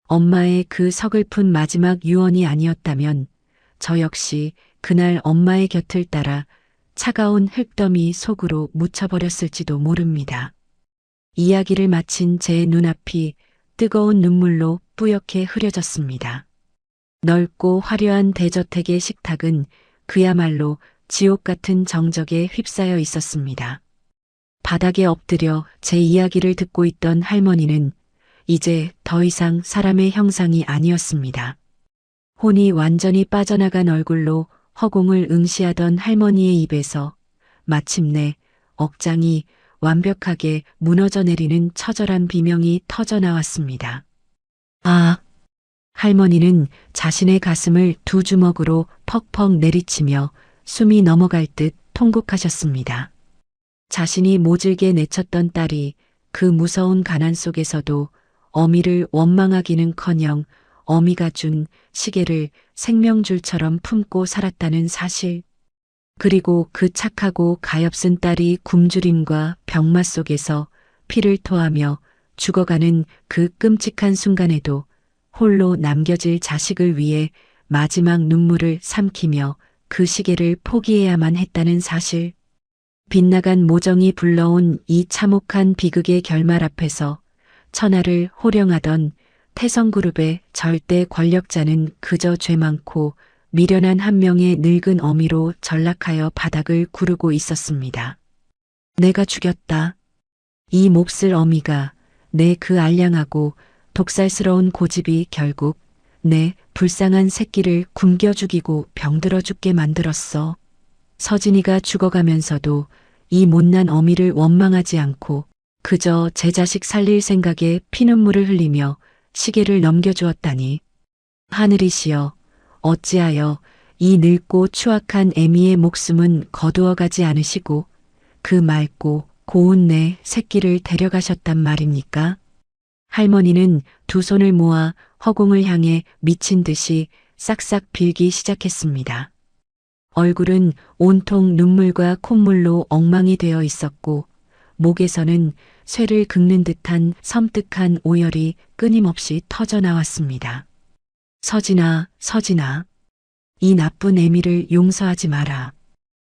엄마의 그 서글픈 마지막 유언이 아니었다면 저 역시 그날 엄마의 곁을 따라 차가운 흙더미 속으로 묻혀버렸을지도 모릅니다. 이야기를 마친 제 눈앞이 뜨거운 눈물로 뿌옇게 흐려졌습니다. 넓고 화려한 대저택의 식탁은 그야말로 지옥 같은 정적에 휩싸여 있었습니다. 바닥에 엎드려 제 이야기를 듣고 있던 할머니는 이제 더 이상 사람의 형상이 아니었습니다. 혼이 완전히 빠져나간 얼굴로 허공을 응시하던 할머니의 입에서 마침내 억장이 완벽하게 무너져 내리는 처절한 비명이 터져 나왔습니다. 아! 할머니는 자신의 가슴을 두 주먹으로 퍽퍽 내리치며 숨이 넘어갈 듯 통곡하셨습니다. 자신이 모질게 내쳤던 딸이 그 무서운 가난 속에서도 어미를 원망하기는커녕 어미가 준 시계를 생명줄처럼 품고 살았다는 사실. 그리고 그 착하고 가엾은 딸이 굶주림과 병마 속에서 피를 토하며 죽어가는 그 끔찍한 순간에도 홀로 남겨질 자식을 위해 마지막 눈물을 삼키며 그 시계를 포기해야만 했다는 사실. 빗나간 모정이 불러온 이 참혹한 비극의 결말 앞에서 천하를 호령하던 태성그룹의 절대 권력자는 그저 죄 많고 미련한 한 명의 늙은 어미로 전락하여 바닥을 구르고 있었습니다. 내가 죽였다. 이 몹쓸 어미가 내 그 알량하고 독살스러운 고집이 결국 내 불쌍한 새끼를 굶겨 죽이고 병들어 죽게 만들었어. 서진이가 죽어가면서도 이 못난 어미를 원망하지 않고 그저 제 자식 살릴 생각에 피눈물을 흘리며 시계를 넘겨주었다니. 하늘이시여, 어찌하여 이 늙고 추악한 애미의 목숨은 거두어가지 않으시고 그 맑고 고운 내 새끼를 데려가셨단 말입니까? 할머니는 두 손을 모아 허공을 향해 미친 듯이 싹싹 빌기 시작했습니다. 얼굴은 온통 눈물과 콧물로 엉망이 되어 있었고 목에서는 쇠를 긁는 듯한 섬뜩한 오열이 끊임없이 터져 나왔습니다. 서진아, 서진아. 이 나쁜 애미를 용서하지 마라.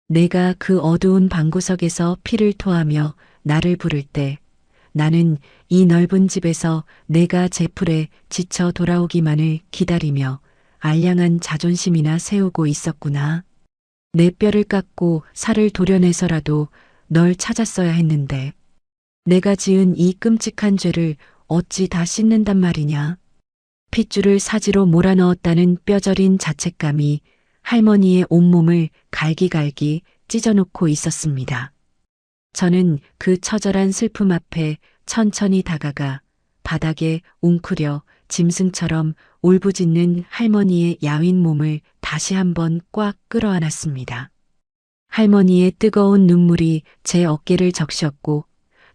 내가 그 어두운 방구석에서 피를 토하며 나를 부를 때 나는 이 넓은 집에서 내가 제풀에 지쳐 돌아오기만을 기다리며 알량한 자존심이나 세우고 있었구나. 내 뼈를 깎고 살을 도려내서라도 널 찾았어야 했는데 내가 지은 이 끔찍한 죄를 어찌 다 씻는단 말이냐. 핏줄을 사지로 몰아넣었다는 뼈저린 자책감이 할머니의 온몸을 갈기갈기 찢어놓고 있었습니다. 저는 그 처절한 슬픔 앞에 천천히 다가가 바닥에 웅크려 짐승처럼 울부짖는 할머니의 야윈 몸을 다시 한번 꽉 끌어안았습니다. 할머니의 뜨거운 눈물이 제 어깨를 적셨고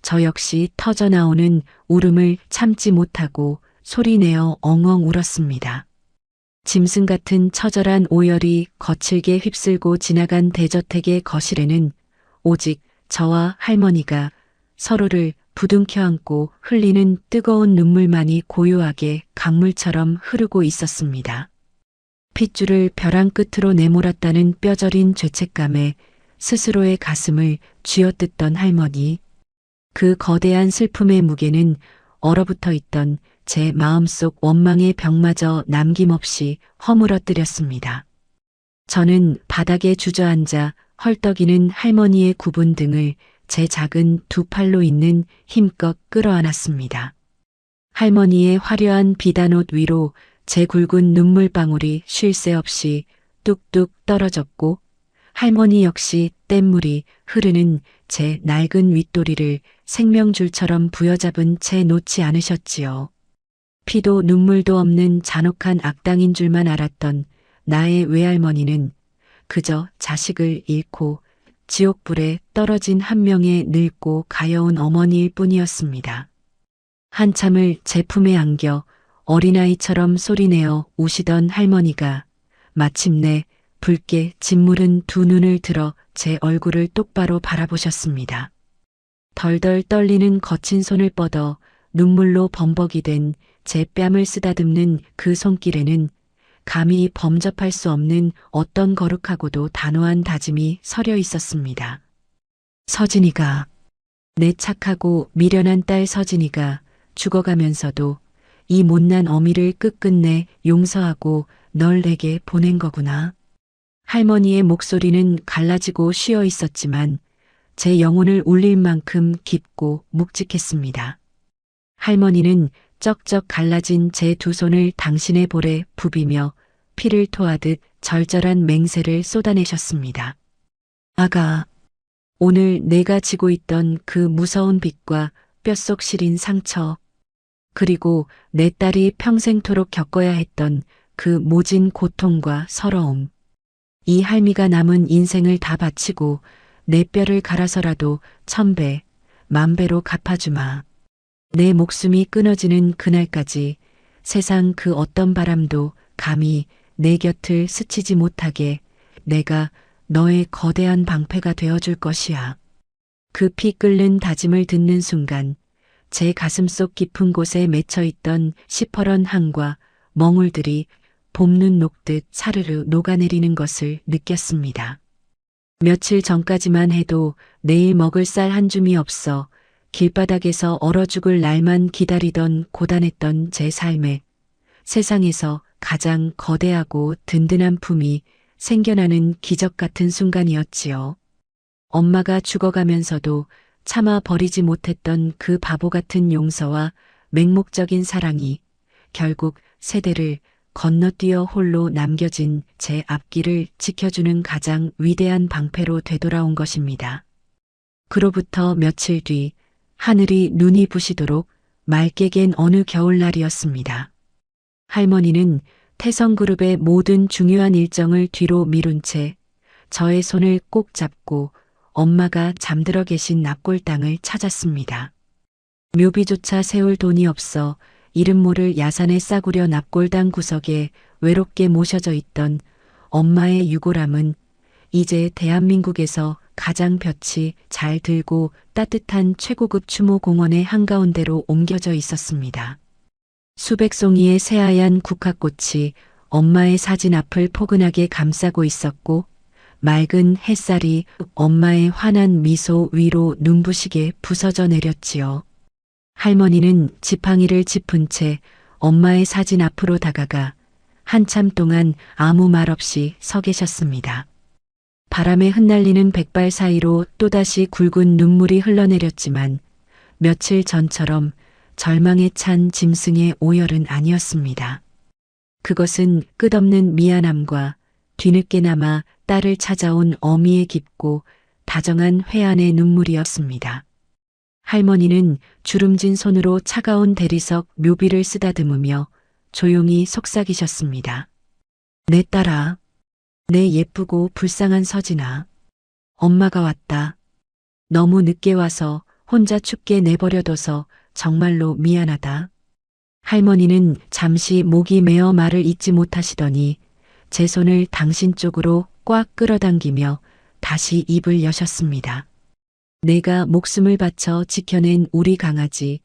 저 역시 터져나오는 울음을 참지 못하고 소리내어 엉엉 울었습니다. 짐승 같은 처절한 오열이 거칠게 휩쓸고 지나간 대저택의 거실에는 오직 저와 할머니가 서로를 부둥켜 안고 흘리는 뜨거운 눈물만이 고요하게 강물처럼 흐르고 있었습니다. 핏줄을 벼랑 끝으로 내몰았다는 뼈저린 죄책감에 스스로의 가슴을 쥐어뜯던 할머니. 그 거대한 슬픔의 무게는 얼어붙어 있던 제 마음속 원망의 벽마저 남김없이 허물어뜨렸습니다. 저는 바닥에 주저앉아 헐떡이는 할머니의 굽은 등을 제 작은 두 팔로 있는 힘껏 끌어안았습니다. 할머니의 화려한 비단옷 위로 제 굵은 눈물방울이 쉴 새 없이 뚝뚝 떨어졌고 할머니 역시 뗏물이 흐르는 제 낡은 윗도리를 생명줄처럼 부여잡은 채 놓지 않으셨지요. 피도 눈물도 없는 잔혹한 악당인 줄만 알았던 나의 외할머니는 그저 자식을 잃고 지옥불에 떨어진 한 명의 늙고 가여운 어머니일 뿐이었습니다. 한참을 제 품에 안겨 어린아이처럼 소리내어 우시던 할머니가 마침내 붉게 짓무른 두 눈을 들어 제 얼굴을 똑바로 바라보셨습니다. 덜덜 떨리는 거친 손을 뻗어 눈물로 범벅이 된 제 뺨을 쓰다듬는 그 손길에는 감히 범접할 수 없는 어떤 거룩하고도 단호한 다짐이 서려 있었습니다. 서진이가, 내 착하고 미련한 딸 서진이가 죽어가면서도 이 못난 어미를 끝끝내 용서하고 널 내게 보낸 거구나. 할머니의 목소리는 갈라지고 쉬어 있었지만 제 영혼을 울릴 만큼 깊고 묵직했습니다. 할머니는 쩍쩍 갈라진 제 두 손을 당신의 볼에 부비며 피를 토하듯 절절한 맹세를 쏟아내셨습니다. 아가, 오늘 내가 지고 있던 그 무서운 빚과 뼛속 시린 상처, 그리고 내 딸이 평생토록 겪어야 했던 그 모진 고통과 서러움, 이 할미가 남은 인생을 다 바치고 내 뼈를 갈아서라도 1000배, 10,000배로 갚아주마. 내 목숨이 끊어지는 그날까지 세상 그 어떤 바람도 감히 내 곁을 스치지 못하게 내가 너의 거대한 방패가 되어줄 것이야. 그 피 끓는 다짐을 듣는 순간 제 가슴속 깊은 곳에 맺혀있던 시퍼런 항과 멍울들이 봄눈 녹듯 사르르 녹아내리는 것을 느꼈습니다. 며칠 전까지만 해도 내일 먹을 쌀 한 줌이 없어 길바닥에서 얼어 죽을 날만 기다리던 고단했던 제 삶에 세상에서 가장 거대하고 든든한 품이 생겨나는 기적 같은 순간이었지요. 엄마가 죽어가면서도 참아 버리지 못했던 그 바보 같은 용서와 맹목적인 사랑이 결국 세대를 건너뛰어 홀로 남겨진 제 앞길을 지켜주는 가장 위대한 방패로 되돌아온 것입니다. 그로부터 며칠 뒤 하늘이 눈이 부시도록 맑게 갠 어느 겨울날이었습니다. 할머니는 태성그룹의 모든 중요한 일정을 뒤로 미룬 채 저의 손을 꼭 잡고 엄마가 잠들어 계신 납골당을 찾았습니다. 묘비조차 세울 돈이 없어 이름 모를 야산의 싸구려 납골당 구석에 외롭게 모셔져 있던 엄마의 유골함은 이제 대한민국에서 가장 볕이 잘 들고 따뜻한 최고급 추모공원의 한가운데로 옮겨져 있었습니다. 수백 송이의 새하얀 국화꽃이 엄마의 사진 앞을 포근하게 감싸고 있었고 맑은 햇살이 엄마의 환한 미소 위로 눈부시게 부서져 내렸지요. 할머니는 지팡이를 짚은 채 엄마의 사진 앞으로 다가가 한참 동안 아무 말 없이 서 계셨습니다. 바람에 흩날리는 백발 사이로 또다시 굵은 눈물이 흘러내렸지만 며칠 전처럼 절망에 찬 짐승의 오열은 아니었습니다. 그것은 끝없는 미안함과 뒤늦게나마 딸을 찾아온 어미의 깊고 다정한 회한의 눈물이었습니다. 할머니는 주름진 손으로 차가운 대리석 묘비를 쓰다듬으며 조용히 속삭이셨습니다. 내 딸아, 내 예쁘고 불쌍한 서진아. 엄마가 왔다. 너무 늦게 와서 혼자 춥게 내버려둬서 정말로 미안하다. 할머니는 잠시 목이 메어 말을 잇지 못하시더니 제 손을 당신 쪽으로 꽉 끌어당기며 다시 입을 여셨습니다. 내가 목숨을 바쳐 지켜낸 우리 강아지,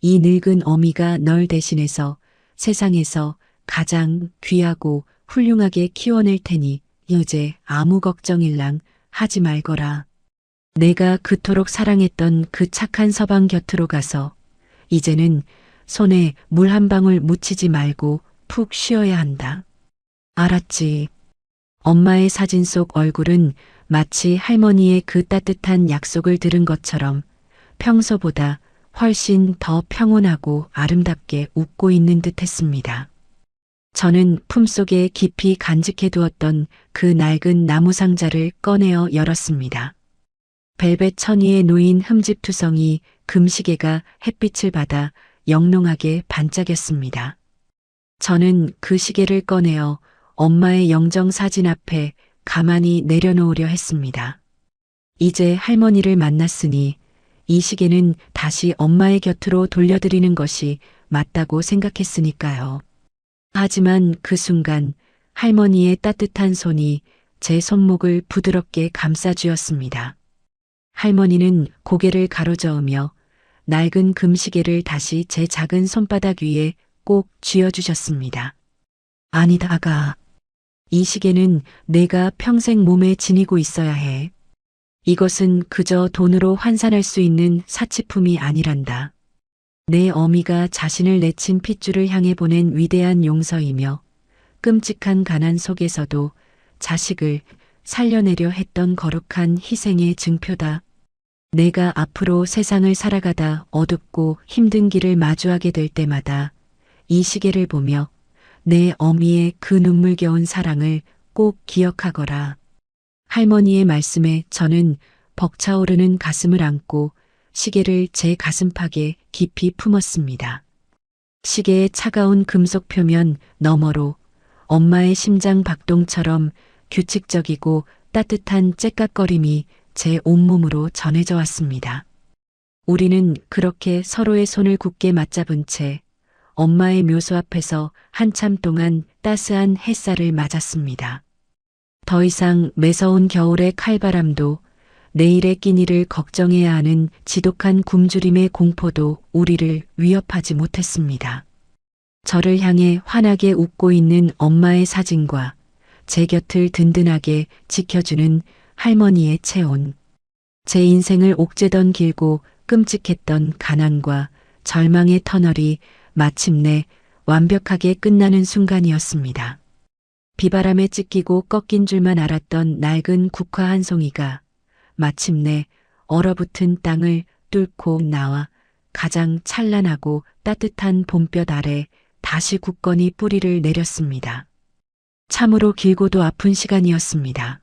이 늙은 어미가 널 대신해서 세상에서 가장 귀하고 훌륭하게 키워낼 테니 이제 아무 걱정일랑 하지 말거라. 내가 그토록 사랑했던 그 착한 서방 곁으로 가서 이제는 손에 물 한 방울 묻히지 말고 푹 쉬어야 한다. 알았지? 엄마의 사진 속 얼굴은 마치 할머니의 그 따뜻한 약속을 들은 것처럼 평소보다 훨씬 더 평온하고 아름답게 웃고 있는 듯 했습니다. 저는 품속에 깊이 간직해 두었던 그 낡은 나무 상자를 꺼내어 열었습니다. 벨벳 천위에 놓인 흠집투성이 금시계가 햇빛을 받아 영롱하게 반짝였습니다. 저는 그 시계를 꺼내어 엄마의 영정 사진 앞에 가만히 내려놓으려 했습니다. 이제 할머니를 만났으니 이 시계는 다시 엄마의 곁으로 돌려드리는 것이 맞다고 생각했으니까요. 하지만 그 순간 할머니의 따뜻한 손이 제 손목을 부드럽게 감싸주었습니다. 할머니는 고개를 가로저으며 낡은 금시계를 다시 제 작은 손바닥 위에 꼭 쥐어주셨습니다. 아니다, 아가. 이 시계는 내가 평생 몸에 지니고 있어야 해. 이것은 그저 돈으로 환산할 수 있는 사치품이 아니란다. 내 어미가 자신을 내친 핏줄을 향해 보낸 위대한 용서이며 끔찍한 가난 속에서도 자식을 살려내려 했던 거룩한 희생의 증표다. 내가 앞으로 세상을 살아가다 어둡고 힘든 길을 마주하게 될 때마다 이 시계를 보며 내 어미의 그 눈물겨운 사랑을 꼭 기억하거라. 할머니의 말씀에 저는 벅차오르는 가슴을 안고 시계를 제 가슴팍에 깊이 품었습니다. 시계의 차가운 금속 표면 너머로 엄마의 심장 박동처럼 규칙적이고 따뜻한 째깍거림이 제 온몸으로 전해져 왔습니다. 우리는 그렇게 서로의 손을 굳게 맞잡은 채 엄마의 묘소 앞에서 한참 동안 따스한 햇살을 맞았습니다. 더 이상 매서운 겨울의 칼바람도 내일의 끼니를 걱정해야 하는 지독한 굶주림의 공포도 우리를 위협하지 못했습니다. 저를 향해 환하게 웃고 있는 엄마의 사진과 제 곁을 든든하게 지켜주는 할머니의 체온. 제 인생을 옥죄던 길고 끔찍했던 가난과 절망의 터널이 마침내 완벽하게 끝나는 순간이었습니다. 비바람에 찢기고 꺾인 줄만 알았던 낡은 국화 한 송이가 마침내 얼어붙은 땅을 뚫고 나와 가장 찬란하고 따뜻한 봄볕 아래 다시 굳건히 뿌리를 내렸습니다. 참으로 길고도 아픈 시간이었습니다.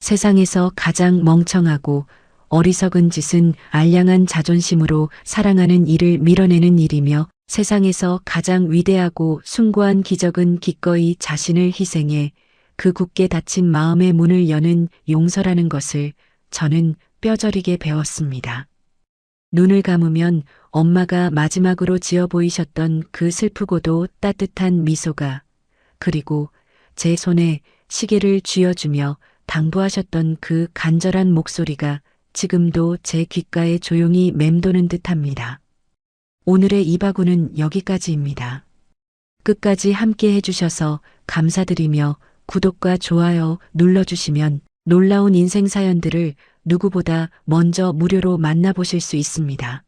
세상에서 가장 멍청하고 어리석은 짓은 알량한 자존심으로 사랑하는 이를 밀어내는 일이며 세상에서 가장 위대하고 숭고한 기적은 기꺼이 자신을 희생해 그 굳게 닫힌 마음의 문을 여는 용서라는 것을 저는 뼈저리게 배웠습니다. 눈을 감으면 엄마가 마지막으로 지어 보이셨던 그 슬프고도 따뜻한 미소가, 그리고 제 손에 시계를 쥐어주며 당부하셨던 그 간절한 목소리가 지금도 제 귓가에 조용히 맴도는 듯합니다. 오늘의 이바구는 여기까지입니다. 끝까지 함께 해주셔서 감사드리며 구독과 좋아요 눌러주시면 놀라운 인생 사연들을 누구보다 먼저 무료로 만나보실 수 있습니다.